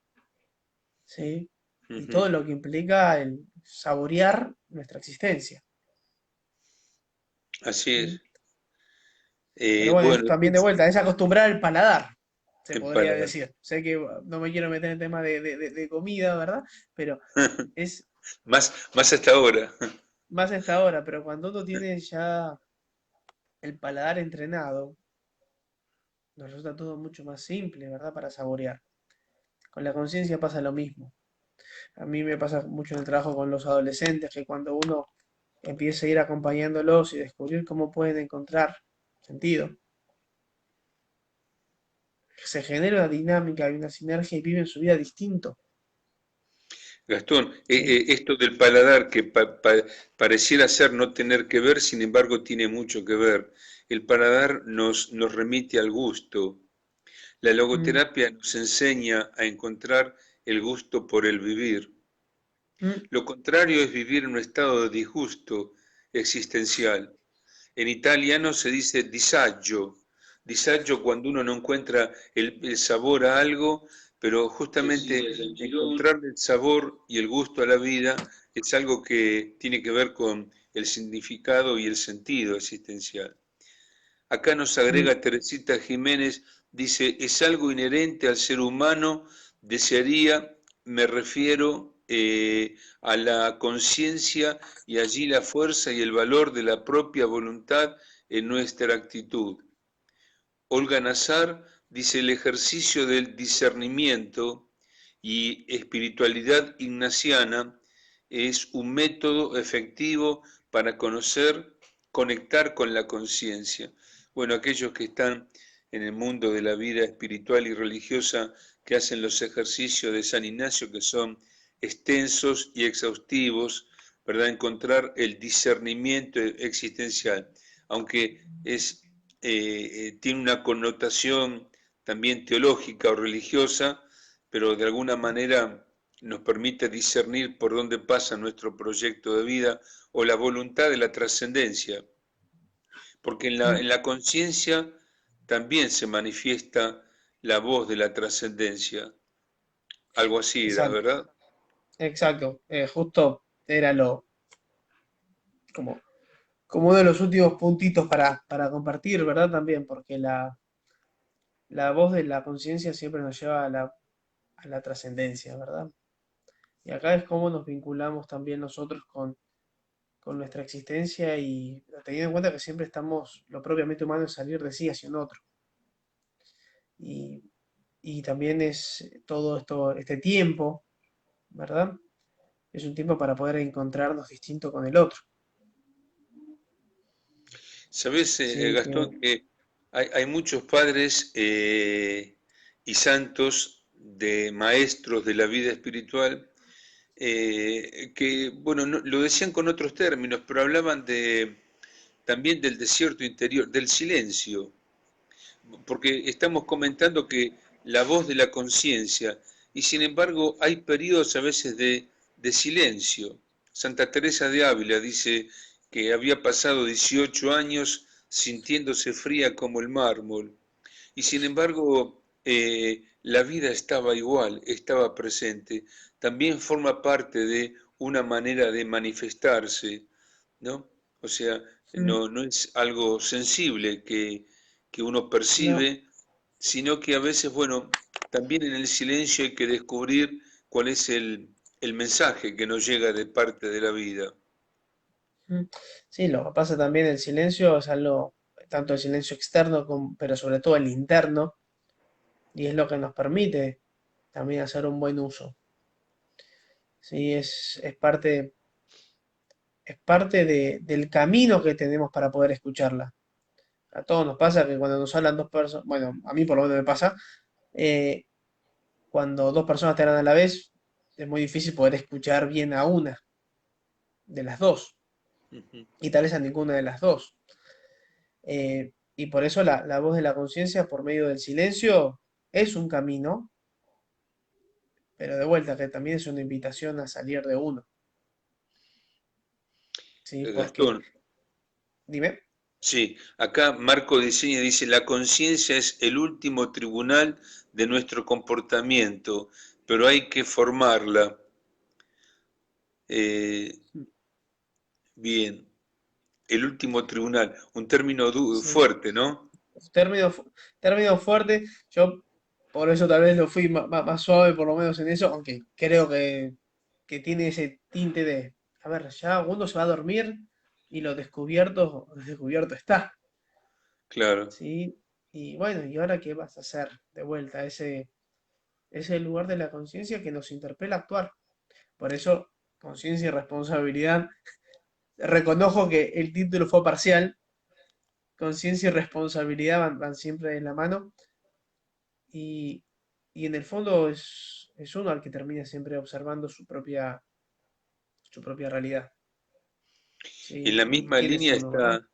Speaker 2: ¿sí? Y
Speaker 1: Ujú.
Speaker 2: todo lo que implica el saborear nuestra existencia.
Speaker 1: Así
Speaker 2: ¿Mm?
Speaker 1: es.
Speaker 2: Pero bueno, es
Speaker 1: Bueno,
Speaker 2: también de vuelta, es acostumbrar el paladar, se podría
Speaker 1: empalagar.
Speaker 2: decir. Sé que no me quiero meter en tema de comida, ¿verdad? Pero es
Speaker 1: Más hasta ahora.
Speaker 2: más a esta hora, pero cuando uno tiene ya el paladar entrenado, nos resulta todo mucho más simple, ¿verdad? Para saborear. Con la conciencia pasa lo mismo. A mí me pasa mucho en el trabajo con los adolescentes, que cuando uno empieza a ir acompañándolos y descubrir cómo pueden encontrar sentido, se genera una dinámica y una sinergia y viven su vida distinto.
Speaker 1: Gastón,
Speaker 2: ¿Sí?
Speaker 1: esto del paladar que pareciera ser no tener que ver, sin embargo tiene mucho que ver. El paladar nos remite al gusto. La
Speaker 2: Mm,
Speaker 1: logoterapia nos enseña a encontrar el gusto por el vivir.
Speaker 2: mm,
Speaker 1: Lo contrario es vivir en un estado de disgusto existencial. En italiano se dice disagio. Disagio cuando uno no encuentra el sabor a algo, pero justamente encontrar el sabor y el gusto a la vida es algo que tiene que ver con el significado y el sentido existencial. Acá nos
Speaker 2: mm.
Speaker 1: agrega Teresita Jiménez, dice, es algo inherente al ser humano, desearía, me refiero a la conciencia y allí la fuerza y el valor de la propia voluntad en nuestra actitud. Olga Nazar dice, el ejercicio del discernimiento y espiritualidad ignaciana es un método efectivo para conocer, conectar con la conciencia. Bueno, aquellos que están en el mundo de la vida espiritual y religiosa, que hacen los ejercicios de San Ignacio, que son extensos y exhaustivos, ¿verdad? Encontrar el discernimiento existencial, aunque tiene una connotación también teológica o religiosa, pero de alguna manera nos permite discernir por dónde pasa nuestro proyecto de vida o la voluntad de la trascendencia, porque
Speaker 2: Mm,
Speaker 1: en la conciencia también se manifiesta la voz de la trascendencia, algo así era,
Speaker 2: exacto,
Speaker 1: ¿verdad?
Speaker 2: exacto. Justo era como, como uno de los últimos puntitos para compartir, ¿verdad? También, porque la voz de la conciencia siempre nos lleva a la trascendencia, ¿verdad? Y acá es cómo nos vinculamos también nosotros con nuestra existencia y teniendo en cuenta que siempre estamos, lo propiamente humano es salir de sí hacia un otro. Y, y también es todo esto, este tiempo, ¿verdad? Es un tiempo para poder encontrarnos distinto con el otro.
Speaker 1: Sabes,
Speaker 2: Sí,
Speaker 1: Gastón, que hay muchos padres y santos de maestros de la vida espiritual que, bueno, lo decían con otros términos, pero hablaban también del desierto interior, del silencio, porque estamos comentando que la voz de la conciencia, y sin embargo hay periodos a veces de silencio. Santa Teresa de Ávila dice que había pasado 18 años sintiéndose fría como el mármol, y sin embargo la vida estaba igual, estaba presente. También forma parte de una manera de manifestarse, ¿no? O sea,
Speaker 2: mm,
Speaker 1: no es algo sensible que uno
Speaker 2: no,
Speaker 1: percibe, sino que a veces, bueno, también en el silencio hay que descubrir cuál es el mensaje que nos llega de parte de la vida.
Speaker 2: mm. Sí, lo que pasa también el silencio es algo, tanto el silencio externo, pero sobre todo el interno, y es lo que nos permite también hacer un buen uso. Sí, es parte del camino que tenemos para poder escucharla. A todos nos pasa que cuando nos hablan dos personas, bueno, a mí por lo menos me pasa, eh, cuando dos personas te hablan a la vez, es muy difícil poder escuchar bien a una de las dos,
Speaker 1: Ujú.
Speaker 2: y tal vez a ninguna de las dos. Y por eso la voz de la conciencia por medio del silencio es un camino, pero de vuelta que también es una invitación a salir de uno, ¿sí? Porque,
Speaker 1: Gastón,
Speaker 2: dime,
Speaker 1: sí, acá Marco Diseña dice, la conciencia es el último tribunal de nuestro comportamiento, pero hay que formarla. Eh, bien, el último tribunal, un término
Speaker 2: sí,
Speaker 1: fuerte, ¿no?
Speaker 2: término, término fuerte, yo por eso tal vez lo fui más, suave por lo menos en eso, aunque creo que tiene ese tinte de, a ver, ya uno se va a dormir y lo descubierto está,
Speaker 1: Claro.
Speaker 2: ¿sí? Y bueno, ¿y ahora qué vas a hacer de vuelta? Ese lugar de la conciencia que nos interpela a actuar. Por eso, conciencia y responsabilidad. Reconozco que el título fue parcial. Conciencia y responsabilidad van siempre de la mano. Y, y en el fondo es uno al que termina siempre observando su propia realidad.
Speaker 1: En
Speaker 2: ¿Sí?
Speaker 1: la
Speaker 2: ¿Y
Speaker 1: misma
Speaker 2: quién es
Speaker 1: línea
Speaker 2: uno, verdad?
Speaker 1: está,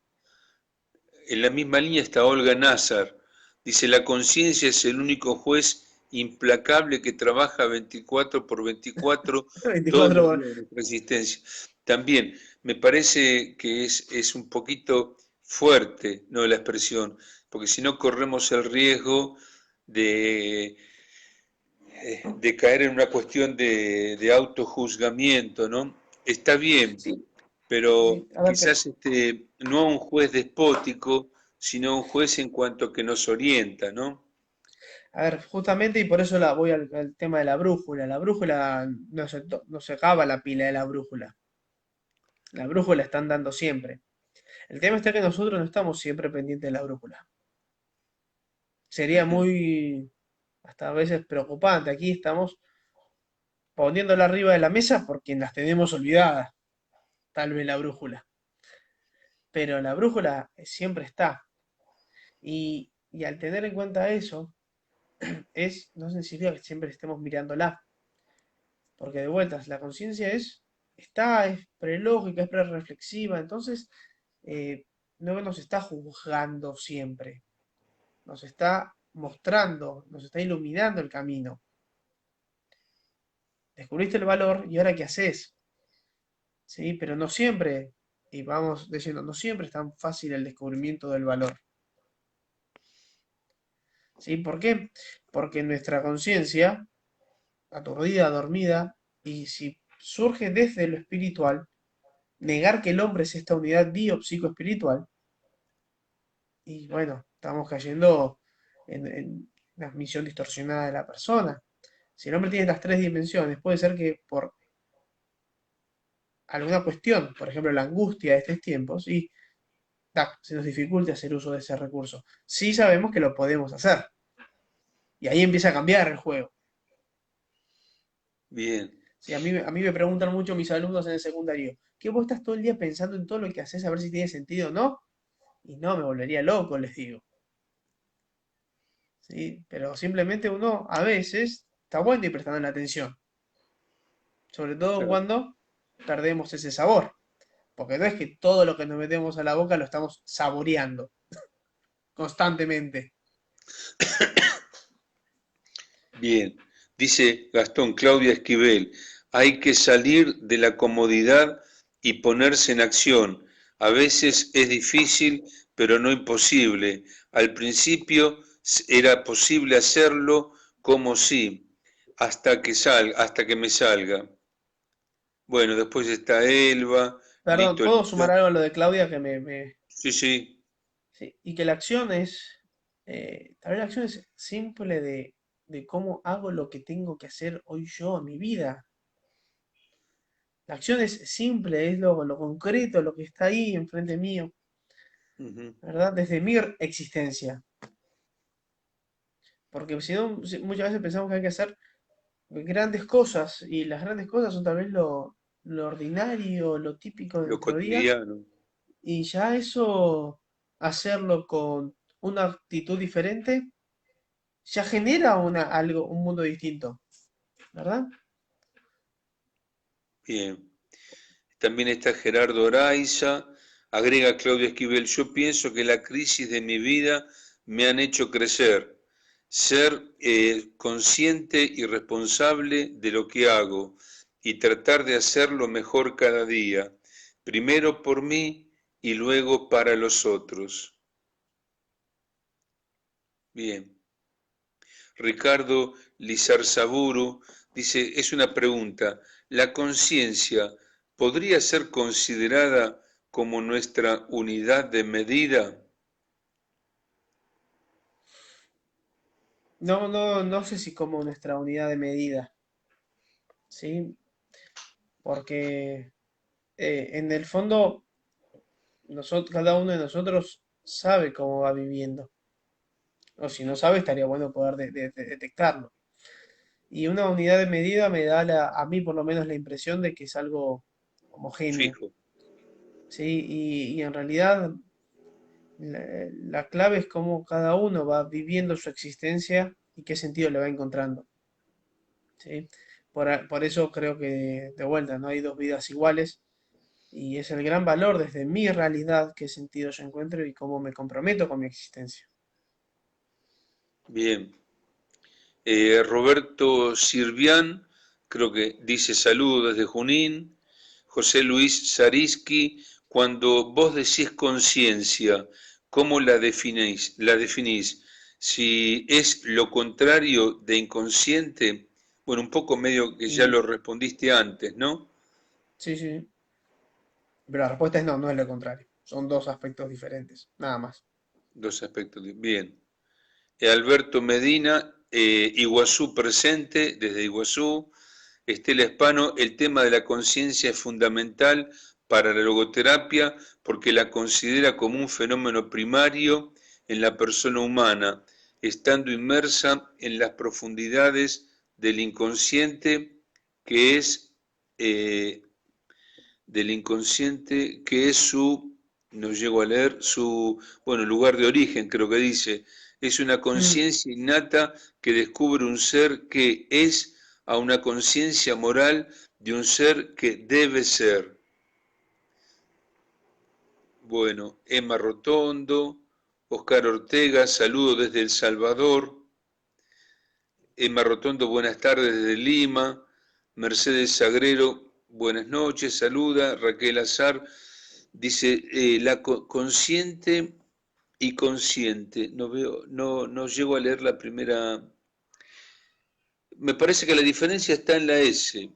Speaker 1: en la misma línea está Olga Nazar. Dice, la conciencia es el único juez implacable que trabaja 24 por 24 todos
Speaker 2: 24
Speaker 1: los
Speaker 2: horas.
Speaker 1: días de nuestra existencia. También me parece que es un poquito fuerte, ¿no?, la expresión, porque si no corremos el riesgo de, de caer en una cuestión de autojuzgamiento, ¿no? Está bien,
Speaker 2: Sí,
Speaker 1: pero
Speaker 2: sí. A ver,
Speaker 1: quizás no un juez despótico, sino un juez en cuanto que nos orienta, ¿no?
Speaker 2: justamente y por eso voy al tema de la brújula. La brújula no se acaba la pila de la brújula. La brújula está andando siempre. El tema está que nosotros no estamos siempre pendientes de la brújula. Sería
Speaker 1: Ujú.
Speaker 2: muy, hasta a veces preocupante. Aquí estamos poniéndola arriba de la mesa porque las tenemos olvidadas, tal vez la brújula. Pero la brújula siempre está. Y al tener en cuenta eso, no significa que siempre estemos mirándola. Porque de vueltas, la conciencia es prelógica, es prereflexiva, entonces eh, no nos está juzgando siempre, nos está mostrando, nos está iluminando el camino. Descubriste el valor y ahora qué haces, ¿sí? Pero no siempre, y vamos diciendo, no siempre es tan fácil el descubrimiento del valor, ¿sí? ¿Por qué? Porque nuestra conciencia, aturdida, dormida, y si surge desde lo espiritual, negar que el hombre es esta unidad bio-psico-espiritual, y bueno, estamos cayendo en una misión distorsionada de la persona. Si el hombre tiene las tres dimensiones, puede ser que por alguna cuestión, por ejemplo la angustia de estos tiempos, y se nos dificulte hacer uso de ese recurso. Sí sabemos que lo podemos hacer. Y ahí empieza a cambiar el juego.
Speaker 1: Bien,
Speaker 2: Sí, a mí me preguntan mucho mis alumnos en el secundario, ¿qué vos estás todo el día pensando en todo lo que haces a ver si tiene sentido o no? Y no, me volvería loco, les digo. ¿Sí? Pero simplemente uno a veces está bueno y prestando la atención. Sobre todo
Speaker 1: claro.
Speaker 2: cuando perdemos ese sabor. Porque no es que todo lo que nos metemos a la boca lo estamos saboreando constantemente.
Speaker 1: Bien, dice Gastón, Claudia Esquivel, hay que salir de la comodidad y ponerse en acción. A veces es difícil, pero no imposible. Al principio era posible hacerlo como sí, hasta que me salga. Bueno, después está Elba,
Speaker 2: Perdón,
Speaker 1: listo,
Speaker 2: ¿puedo sumar
Speaker 1: listo.
Speaker 2: algo a lo de Claudia que me...
Speaker 1: Sí, sí,
Speaker 2: Sí, y que la acción es... tal vez la acción es simple de cómo hago lo que tengo que hacer hoy yo en mi vida. La acción es simple, es lo concreto, lo que está ahí enfrente mío,
Speaker 1: ujú,
Speaker 2: ¿verdad? Desde mi existencia. Porque si no, muchas veces pensamos que hay que hacer grandes cosas y las grandes cosas son tal vez lo ordinario, lo típico de
Speaker 1: lo
Speaker 2: nuestro día
Speaker 1: cotidiano.
Speaker 2: y ya eso, hacerlo con una actitud diferente, ya genera un mundo distinto, ¿verdad?
Speaker 1: Bien. También está Gerardo Oraiza, agrega Claudia Esquivel, yo pienso que la crisis de mi vida me han hecho crecer, ser consciente y responsable de lo que hago y tratar de hacerlo mejor cada día, primero por mí y luego para los otros. Bien. Ricardo Lizarzaburu dice, es una pregunta, ¿la conciencia podría ser considerada como nuestra unidad de medida?
Speaker 2: No sé si como nuestra unidad de medida, ¿sí? Porque en el fondo cada uno de nosotros sabe cómo va viviendo. O si no sabe, estaría bueno poder detectarlo. Y una unidad de medida me da a mí por lo menos la impresión de que es algo homogéneo,
Speaker 1: Fijo.
Speaker 2: ¿sí? Y en realidad la clave es cómo cada uno va viviendo su existencia y qué sentido le va encontrando, ¿sí? Por eso creo que de vuelta no hay dos vidas iguales y es el gran valor desde mi realidad qué sentido yo encuentro y cómo me comprometo con mi existencia.
Speaker 1: Bien. Roberto Sirvián, creo que dice saludos desde Junín. José Luis Zariski, cuando vos decís conciencia, ¿cómo la definís? ¿La definís? Si es lo contrario de inconsciente, bueno, un poco medio que ya
Speaker 2: Y
Speaker 1: lo respondiste antes, ¿no?
Speaker 2: sí, sí, pero la respuesta es no, no es lo contrario. Son dos aspectos diferentes, nada más.
Speaker 1: Dos aspectos. Bien. Alberto Medina, Iguazú presente, desde Iguazú. Estela Espano, el tema de la conciencia es fundamental para la logoterapia porque la considera como un fenómeno primario en la persona humana, estando inmersa en las profundidades del inconsciente que es eh, su, no llego a leer, su, bueno, lugar de origen, creo que dice, es una
Speaker 2: Mm,
Speaker 1: conciencia innata que descubre un ser que es a una conciencia moral de un ser que debe ser. Bueno, Emma Rotondo, Oscar Ortega, saludo desde El Salvador. Emma Rotondo, buenas tardes desde Lima. Mercedes Sagrero, buenas noches, saluda. Raquel Azar dice, la consciente y consciente. No veo, no llego a leer la primera. Me parece que la diferencia está en la S.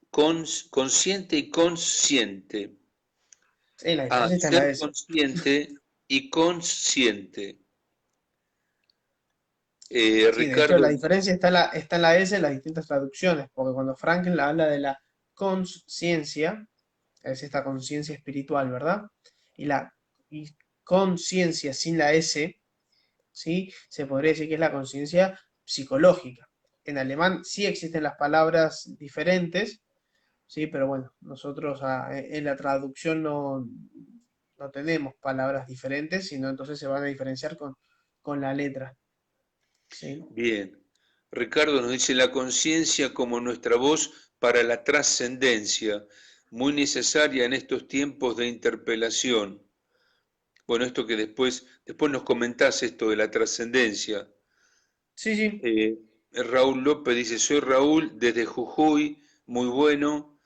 Speaker 1: Consciente y consciente.
Speaker 2: Sí, la diferencia está en la
Speaker 1: Ser
Speaker 2: S.
Speaker 1: consciente y consciente.
Speaker 2: Sí, de hecho, la
Speaker 1: Ricardo,
Speaker 2: diferencia está en la S en las distintas traducciones, porque cuando Franklin habla de la conciencia, es esta conciencia espiritual, ¿verdad? Y la y conciencia sin la S, ¿sí? Se podría decir que es la conciencia psicológica. En alemán sí existen las palabras diferentes, ¿sí? Pero bueno, nosotros en la traducción no tenemos palabras diferentes, sino entonces se van a diferenciar con la letra, ¿sí?
Speaker 1: bien. Ricardo nos dice la conciencia como nuestra voz para la trascendencia, muy necesaria en estos tiempos de interpelación. Bueno, esto que después nos comentás esto de la trascendencia.
Speaker 2: Sí, sí.
Speaker 1: Eh, Raúl López dice, soy Raúl desde Jujuy, muy bueno.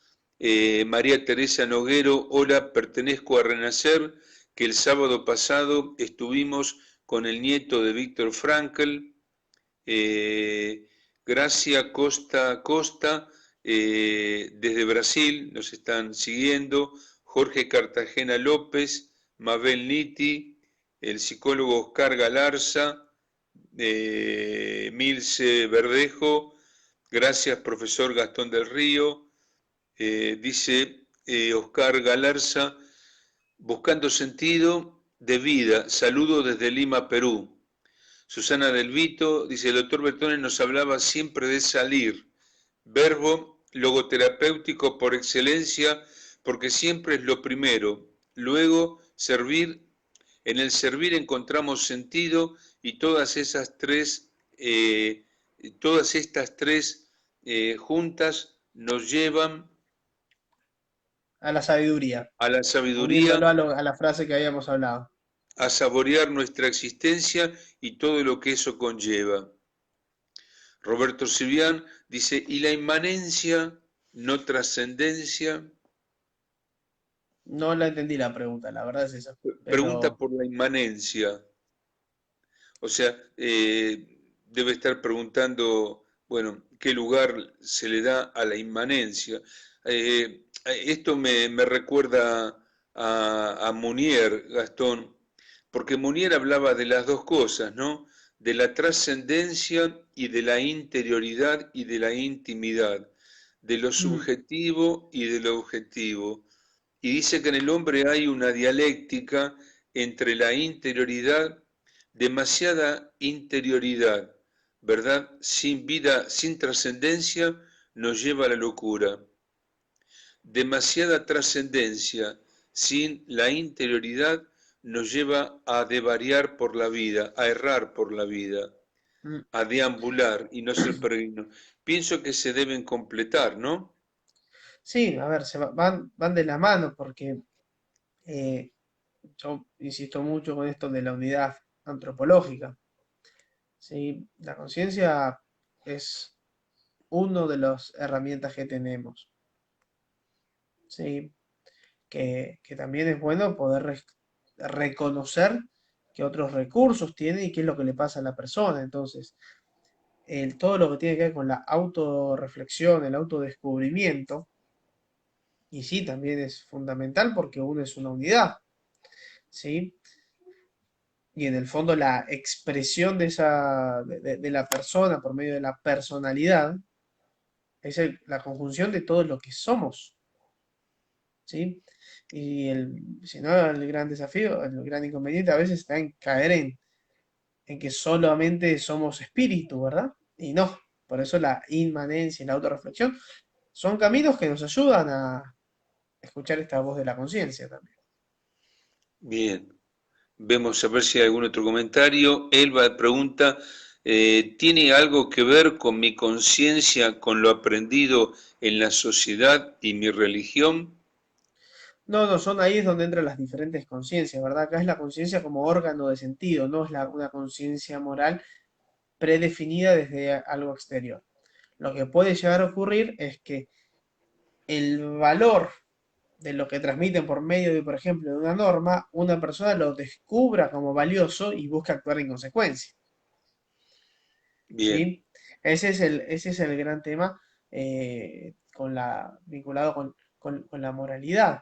Speaker 1: María Teresa Noguero, hola, pertenezco a Renacer, que el sábado pasado estuvimos con el nieto de Víctor Frankl. Gracia Costa Costa, desde Brasil, nos están siguiendo. Jorge Cartagena López, Mabel Nitti, el psicólogo Oscar Galarza, Milce Verdejo, gracias profesor Gastón del Río, dice Oscar Galarza, buscando sentido de vida, saludo desde Lima, Perú. Susana Del Vito dice, el doctor Bertone nos hablaba siempre de salir, verbo logoterapéutico por excelencia, porque siempre es lo primero. Luego, servir, en el servir encontramos sentido y todas estas tres juntas nos llevan
Speaker 2: A la sabiduría,
Speaker 1: a la sabiduría,
Speaker 2: uniéndolo a la frase que habíamos hablado.
Speaker 1: a saborear nuestra existencia y todo lo que eso conlleva. Roberto Sivian dice, ¿y la inmanencia, no trascendencia?
Speaker 2: No la entendí la pregunta, la verdad es esa.
Speaker 1: Pregunta
Speaker 2: Pero
Speaker 1: por la inmanencia. O sea, debe estar preguntando, bueno, ¿qué lugar se le da a la inmanencia? Esto me recuerda a Mounier, Gastón, porque Mounier hablaba de las dos cosas, ¿no? De la trascendencia y de la interioridad y de la intimidad, de lo
Speaker 2: mm,
Speaker 1: subjetivo y de lo objetivo. Y dice que en el hombre hay una dialéctica entre la interioridad, demasiada interioridad, ¿verdad? Sin vida, sin trascendencia, nos lleva a la locura. Demasiada trascendencia sin la interioridad nos lleva a devariar por la vida, a errar por la vida,
Speaker 2: mm.
Speaker 1: a deambular y no ser peregrino. Pienso que se deben completar, ¿no?
Speaker 2: Sí, a ver, van de la mano porque eh, yo insisto mucho con esto de la unidad antropológica. ¿Sí? La conciencia es una de las herramientas que tenemos. ¿Sí? Que también es bueno poder reconocer que otros recursos tiene y qué es lo que le pasa a la persona. Entonces, todo lo que tiene que ver con la autorreflexión, el autodescubrimiento, y sí, también es fundamental porque uno es una unidad, ¿sí? Y en el fondo la expresión de la persona por medio de la personalidad es la conjunción de todo lo que somos, ¿sí? Y si no, el gran desafío, el gran inconveniente a veces está en caer en que solamente somos espíritu, ¿verdad? Y no, por eso la inmanencia y la autorreflexión son caminos que nos ayudan a escuchar esta voz de la conciencia también.
Speaker 1: Bien. Vemos a ver si hay algún otro comentario. Elba pregunta, ¿tiene algo que ver con mi conciencia, con lo aprendido en la sociedad y mi religión?
Speaker 2: No, no, son ahí es donde entran las diferentes conciencias, ¿verdad? Acá es la conciencia como órgano de sentido, no es una conciencia moral predefinida desde algo exterior. Lo que puede llegar a ocurrir es que el valor de lo que transmiten por medio de, por ejemplo, de una norma, una persona lo descubra como valioso y busca actuar en consecuencia.
Speaker 1: Bien,
Speaker 2: ¿Sí? Ese es el gran tema vinculado con la moralidad.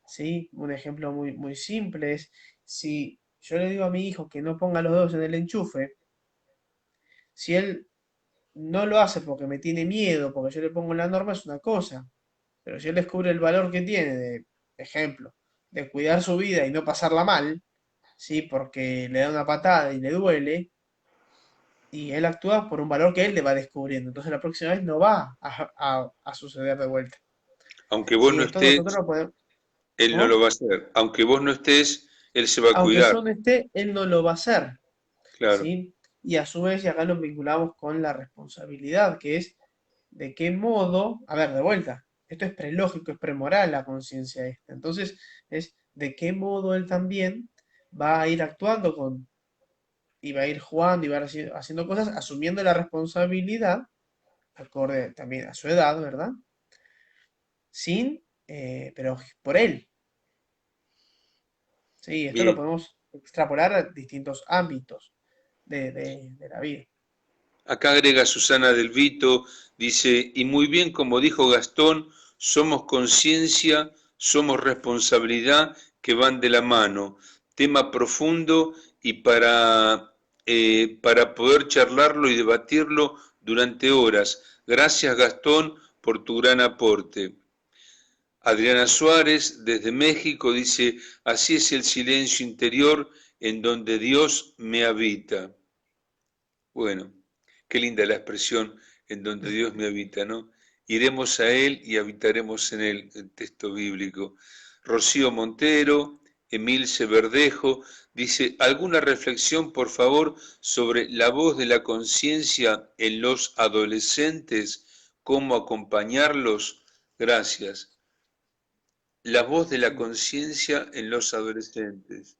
Speaker 2: ¿Sí? Un ejemplo muy, muy simple es, si yo le digo a mi hijo que no ponga los dedos en el enchufe, si él no lo hace porque me tiene miedo, porque yo le pongo la norma, es una cosa. Pero si él descubre el valor que tiene, de ejemplo, de cuidar su vida y no pasarla mal, ¿sí? Porque le da una patada y le duele, y él actúa por un valor que él le va descubriendo. Entonces la próxima vez no va a suceder de vuelta.
Speaker 1: aunque vos
Speaker 2: Sí,
Speaker 1: no
Speaker 2: esto nosotros
Speaker 1: estés,
Speaker 2: lo podemos.
Speaker 1: él no lo
Speaker 2: ¿Cómo?
Speaker 1: va a hacer. Aunque vos no estés, él se va a
Speaker 2: Aunque
Speaker 1: cuidar.
Speaker 2: yo no esté, él no lo va a hacer.
Speaker 1: Claro,
Speaker 2: ¿Sí? Y a su vez, y acá nos vinculamos con la responsabilidad, que es de qué modo, a ver, de vuelta, esto es prelógico, es premoral la conciencia esta. Entonces, es de qué modo él también va a ir actuando y va a ir jugando y va a ir haciendo cosas, asumiendo la responsabilidad, acorde también a su edad, ¿verdad? Pero por él. Sí, esto lo
Speaker 1: bien.
Speaker 2: podemos extrapolar a distintos ámbitos de la vida.
Speaker 1: Acá agrega Susana Del Vito, dice, y muy bien como dijo Gastón, somos conciencia, somos responsabilidad que van de la mano. Tema profundo y para poder charlarlo y debatirlo durante horas. Gracias Gastón por tu gran aporte. Adriana Suárez desde México dice, así es el silencio interior en donde Dios me habita. Bueno, qué linda la expresión en donde Dios me habita, ¿no? Iremos a Él y habitaremos en Él, el texto bíblico. Rocío Montero, Emilce Verdejo, dice, ¿alguna reflexión, por favor, sobre la voz de la conciencia en los adolescentes? ¿Cómo acompañarlos? Gracias. La voz de la
Speaker 2: Sí,
Speaker 1: conciencia en los adolescentes.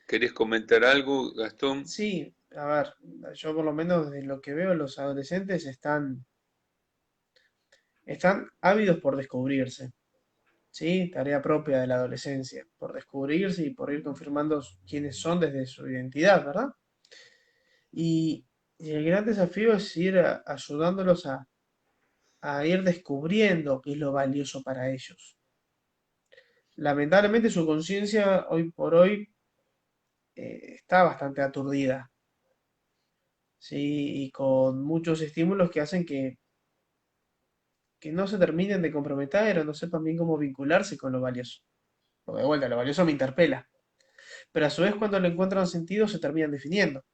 Speaker 1: ¿Querés comentar algo, Gastón?
Speaker 2: sí, a ver, yo por lo menos de lo que veo, los adolescentes están ávidos por descubrirse, ¿sí? Tarea propia de la adolescencia, por descubrirse y por ir confirmando quiénes son desde su identidad, ¿verdad? Y, y el gran desafío es ir ayudándolos a ir descubriendo qué es lo valioso para ellos. Lamentablemente su conciencia hoy por hoy está bastante aturdida, ¿sí? Y con muchos estímulos que hacen que no se terminen de comprometer o no sepan bien cómo vincularse con lo valioso. Porque de vuelta, lo valioso me interpela. Pero a su vez cuando le encuentran sentido se terminan definiendo.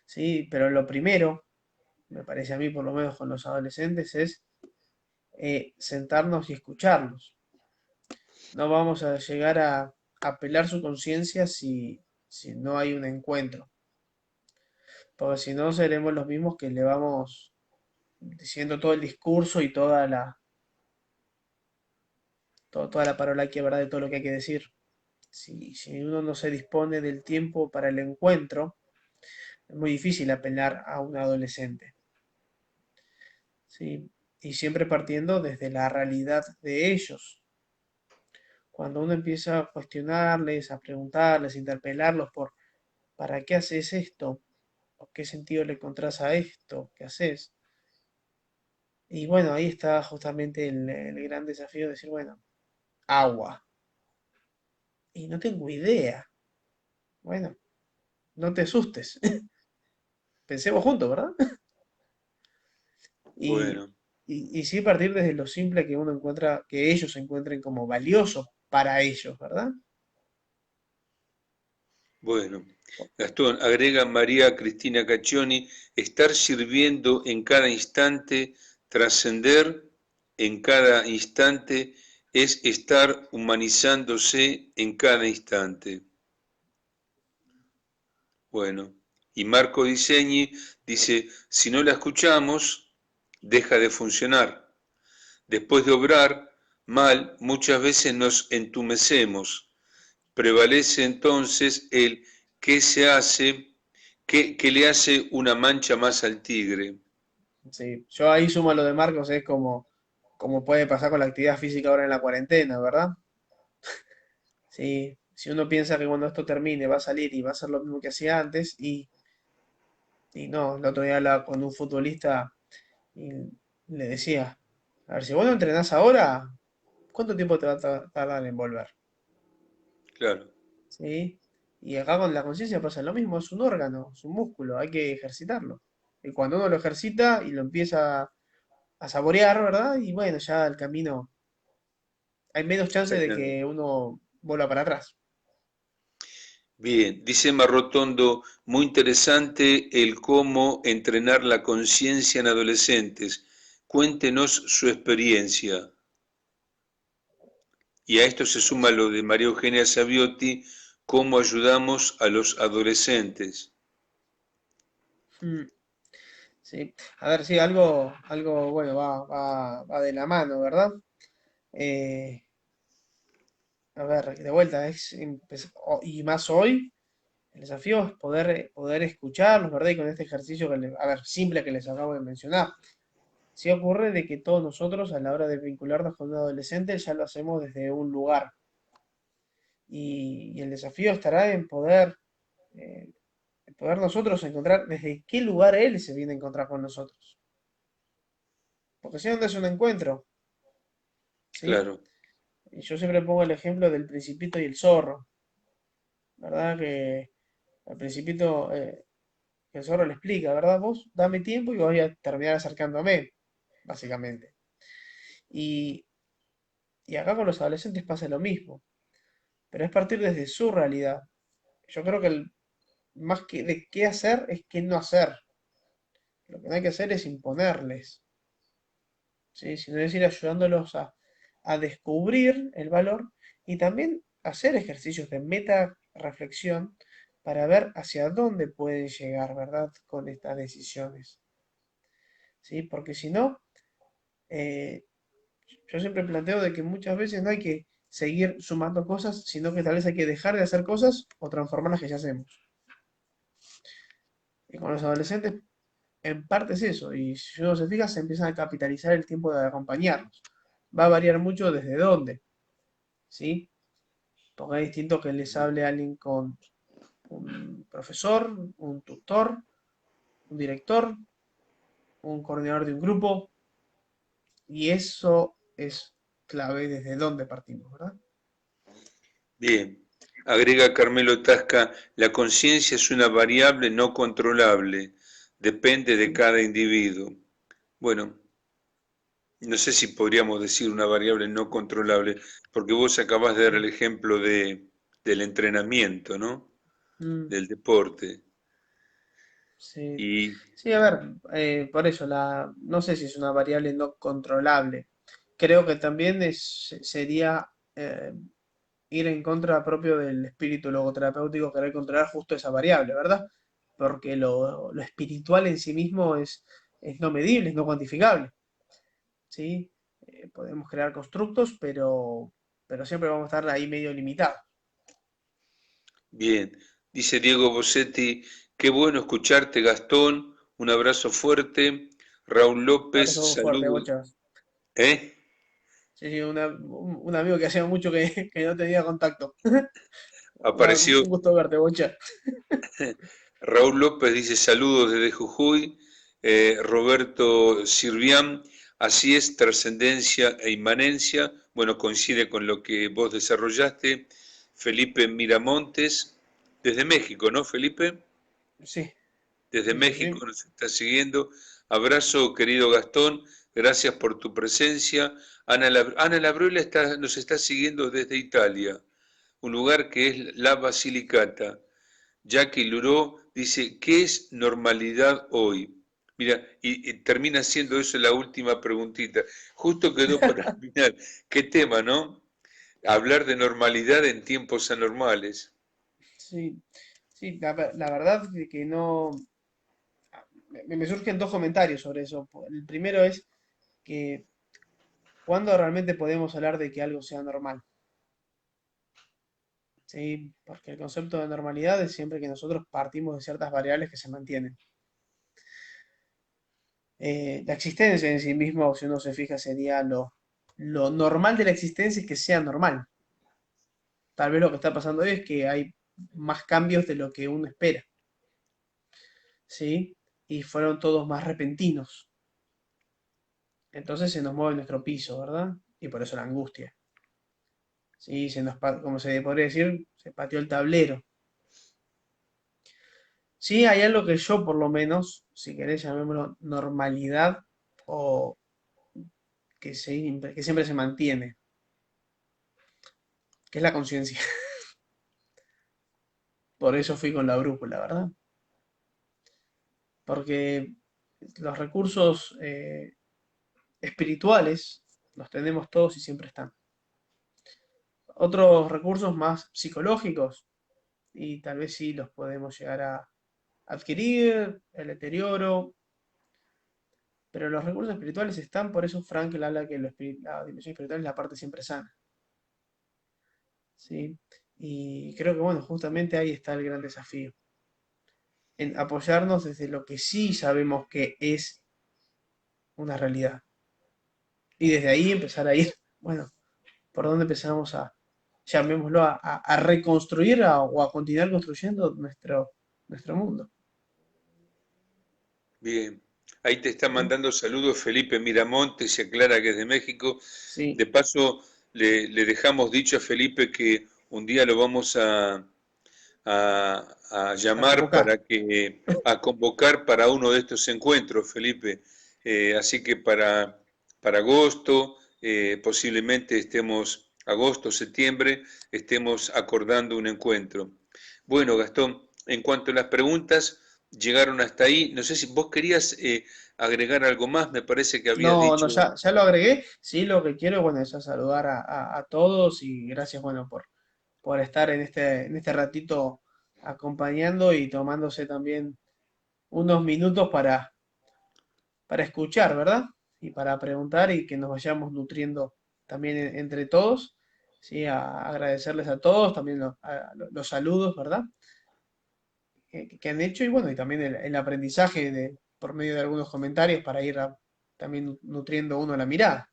Speaker 2: ¿Sí? Pero lo primero, me parece a mí por lo menos con los adolescentes, es sentarnos y escucharlos. No vamos a llegar a apelar su conciencia si no hay un encuentro. Porque si no seremos los mismos que le vamos diciendo todo el discurso y toda la parolaquia, ¿verdad? De todo lo que hay que decir. Si uno no se dispone del tiempo para el encuentro, es muy difícil apelar a un adolescente, ¿sí? Y siempre partiendo desde la realidad de ellos. Cuando uno empieza a cuestionarles, a preguntarles, a interpelarlos por ¿para qué haces esto? ¿O qué sentido le encontrás a esto que haces? Y bueno, ahí está justamente el gran desafío de decir, bueno, agua. Y no tengo idea. Bueno, no te asustes. Pensemos juntos, ¿verdad? Y,
Speaker 1: Bueno.
Speaker 2: y sí partir desde lo simple que uno encuentra, que ellos encuentren como valioso para ellos, ¿verdad?
Speaker 1: Bueno, Gastón, agrega María Cristina Caccioni, estar sirviendo en cada instante, trascender en cada instante, es estar humanizándose en cada instante. Bueno, Y Marco Disegni dice, si no la escuchamos, deja de funcionar. Después de obrar mal, muchas veces nos entumecemos. Prevalece entonces el qué se hace, qué le hace una mancha más al tigre.
Speaker 2: Sí, yo ahí sumo lo de Marcos, es como puede pasar con la actividad física ahora en la cuarentena, ¿verdad? Sí, si uno piensa que cuando esto termine va a salir y va a ser lo mismo que hacía antes, y no, el otro día hablaba con un futbolista y le decía, a ver, si vos no entrenás ahora, ¿cuánto tiempo te va a tardar en volver?
Speaker 1: Claro,
Speaker 2: ¿Sí? Y acá con la conciencia pasa lo mismo, es un órgano, es un músculo, hay que ejercitarlo. Y cuando uno lo ejercita y lo empieza a saborear, ¿verdad? Y bueno, ya el camino, hay menos chance de
Speaker 1: exactamente.
Speaker 2: que uno vuelva para atrás.
Speaker 1: Bien, dice Marrotondo, muy interesante el cómo entrenar la conciencia en adolescentes. Cuéntenos su experiencia. Y a esto se suma lo de María Eugenia Saviotti, cómo ayudamos a los adolescentes.
Speaker 2: Mm, sí, a ver, sí, algo bueno, va de la mano, ¿verdad? Eh, a ver, de vuelta, y más hoy, el desafío es poder escucharlos, ¿verdad? Y con este ejercicio a ver, simple que les acabo de mencionar. Sí ocurre de que todos nosotros a la hora de vincularnos con un adolescente ya lo hacemos desde un lugar. Y el desafío estará eh, en poder nosotros encontrar desde qué lugar él se viene a encontrar con nosotros. Porque si no, no es un encuentro, ¿sí?
Speaker 1: Claro,
Speaker 2: Y yo siempre pongo el ejemplo del Principito y el zorro, ¿verdad? Que al Principito el zorro le explica, ¿verdad? Vos dame tiempo y voy a terminar acercándome, básicamente. Y, y acá con los adolescentes pasa lo mismo, pero es partir desde su realidad. Yo creo que más que de qué hacer es qué no hacer. Lo que no hay que hacer es imponerles, ¿sí? Sino es ir ayudándolos a descubrir el valor y también hacer ejercicios de meta reflexión para ver hacia dónde pueden llegar, ¿verdad? Con estas decisiones, ¿sí? Porque si no, eh, yo siempre planteo de que muchas veces no hay que seguir sumando cosas, sino que tal vez hay que dejar de hacer cosas o transformar las que ya hacemos. Y con los adolescentes, en parte es eso, y si uno se fija, se empiezan a capitalizar el tiempo de acompañarnos. Va a variar mucho desde dónde, ¿sí? Porque es distinto que les hable alguien con un profesor, un tutor, un director, un coordinador de un grupo, y eso es clave desde dónde partimos, ¿verdad?
Speaker 1: bien. Agrega Carmelo Tasca, la conciencia es una variable no controlable, depende de
Speaker 2: Mm,
Speaker 1: cada individuo. Bueno, no sé si podríamos decir una variable no controlable, porque vos acabás de dar el
Speaker 2: mm,
Speaker 1: ejemplo del entrenamiento, ¿no?
Speaker 2: mm,
Speaker 1: Del deporte.
Speaker 2: sí.
Speaker 1: Y
Speaker 2: Sí, a ver, por eso, no sé si es una variable no controlable. Creo que también sería ir en contra propio del espíritu logoterapéutico, querer controlar justo esa variable, ¿verdad? Porque lo espiritual en sí mismo es no medible, es no cuantificable, ¿sí? Podemos crear constructos, pero siempre vamos a estar ahí medio limitados.
Speaker 1: bien, dice Diego Bossetti, qué bueno escucharte, Gastón, un abrazo fuerte. Raúl
Speaker 2: Un
Speaker 1: López,
Speaker 2: abrazo fuerte,
Speaker 1: saludos.
Speaker 2: bochas.
Speaker 1: ¿Eh?
Speaker 2: Sí, sí, un amigo que hacía mucho que no tenía contacto.
Speaker 1: Apareció
Speaker 2: Un gusto verte, bocha.
Speaker 1: Raúl López, dice saludos desde Jujuy. Roberto Sirvián, así es, trascendencia e inmanencia. Bueno, coincide con lo que vos desarrollaste. Felipe Miramontes, desde México, ¿no, Felipe?
Speaker 2: Sí,
Speaker 1: Desde
Speaker 2: sí, sí, sí.
Speaker 1: México nos está siguiendo. Abrazo, querido Gastón. Gracias por tu presencia. Ana Labruela nos está siguiendo desde Italia, un lugar que es la Basilicata. Jackie Luró dice, ¿qué es normalidad hoy? Mira, y termina siendo eso la última preguntita. Justo quedó para el final. ¿Qué tema, no? Hablar de normalidad en tiempos anormales.
Speaker 2: Sí, Sí, la verdad que no. Me surgen dos comentarios sobre eso. El primero es que ¿cuándo realmente podemos hablar de que algo sea normal? ¿Sí? Porque el concepto de normalidad es siempre que nosotros partimos de ciertas variables que se mantienen. La existencia en sí misma, o si uno se fija, sería lo normal de la existencia es que sea normal. Tal vez lo que está pasando hoy es que hay más cambios de lo que uno espera, ¿sí? Y fueron todos más repentinos. Entonces se nos mueve nuestro piso, ¿verdad? Y por eso la angustia. Sí, como se podría decir, se pateó el tablero. Sí, hay algo que yo por lo menos, si querés llamémoslo normalidad, o que siempre se mantiene, que es la conciencia. Por eso fui con la brújula, ¿verdad? Porque los recursos espirituales los tenemos todos y siempre están. Otros recursos más psicológicos, y tal vez sí los podemos llegar a adquirir, el deterioro, pero los recursos espirituales están, por eso Frankel habla que la dimensión espiritual es la parte siempre sana, ¿sí? Y creo que, bueno, justamente ahí está el gran desafío, en apoyarnos desde lo que sí sabemos que es una realidad. Y desde ahí empezar a ir, bueno, ¿por dónde empezamos llamémoslo, a reconstruir o a continuar construyendo nuestro mundo?
Speaker 1: Bien, ahí te está mandando saludos Felipe Miramontes y aclara que es de México.
Speaker 2: Sí,
Speaker 1: De paso, le dejamos dicho a Felipe que un día lo vamos a
Speaker 2: a
Speaker 1: llamar
Speaker 2: convocar.
Speaker 1: a convocar para uno de estos encuentros, Felipe. Así que para agosto, posiblemente estemos, agosto, septiembre, estemos acordando un encuentro. Bueno, Gastón, en cuanto a las preguntas, llegaron hasta ahí. No sé si vos querías agregar algo más, me parece que habías
Speaker 2: No, no,
Speaker 1: dicho.
Speaker 2: ya lo agregué. Sí, lo que quiero, bueno, es saludar a todos y gracias, bueno, por estar en este ratito acompañando y tomándose también unos minutos para escuchar, ¿verdad? Y para preguntar y que nos vayamos nutriendo también entre todos. Sí, agradecerles a todos, también los saludos, ¿verdad? Que han hecho y bueno, y también el aprendizaje por medio de algunos comentarios para ir también nutriendo uno la mirada.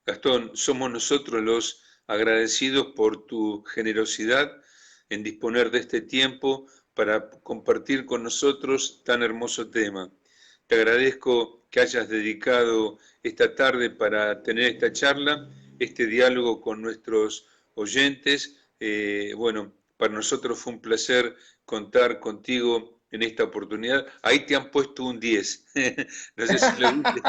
Speaker 1: Gastón, somos nosotros los agradecidos por tu generosidad en disponer de este tiempo para compartir con nosotros tan hermoso tema. Te agradezco que hayas dedicado esta tarde para tener esta charla, este diálogo con nuestros oyentes. Bueno, para nosotros fue un placer contar contigo en esta oportunidad. Ahí te han puesto un 10. No sé si lo viste,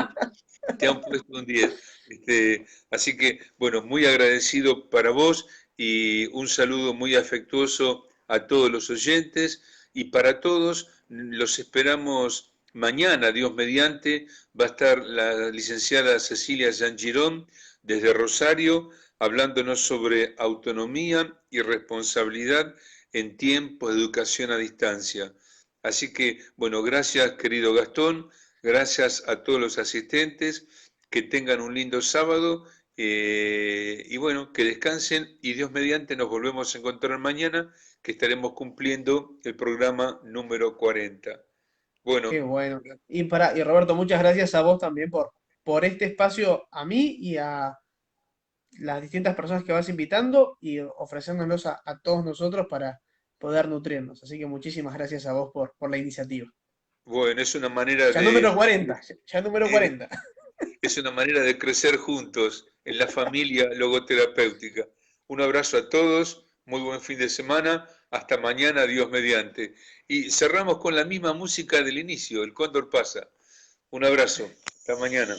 Speaker 1: te han puesto un 10. Así que, bueno, muy agradecido para vos y un saludo muy afectuoso a todos los oyentes y para todos los esperamos mañana, Dios mediante, va a estar la licenciada Cecilia San Girón desde Rosario hablándonos sobre autonomía y responsabilidad en tiempos de educación a distancia. Así que, bueno, gracias querido Gastón, gracias a todos los asistentes, que tengan un lindo sábado y bueno, que descansen y Dios mediante nos volvemos a encontrar mañana que estaremos cumpliendo el programa número 40.
Speaker 2: Qué
Speaker 1: Bueno,
Speaker 2: bueno. Y Roberto, muchas gracias a vos también por este espacio a mí y a las distintas personas que vas invitando y ofreciéndonos a todos nosotros para poder nutrirnos. Así que muchísimas gracias a vos por la iniciativa.
Speaker 1: bueno, es una manera
Speaker 2: Ya número 40, ya número
Speaker 1: eh,
Speaker 2: 40.
Speaker 1: es una manera de crecer juntos en la familia logoterapéutica. Un abrazo a todos, muy buen fin de semana, hasta mañana, Dios mediante. Y cerramos con la misma música del inicio, el cóndor pasa. Un abrazo, hasta mañana.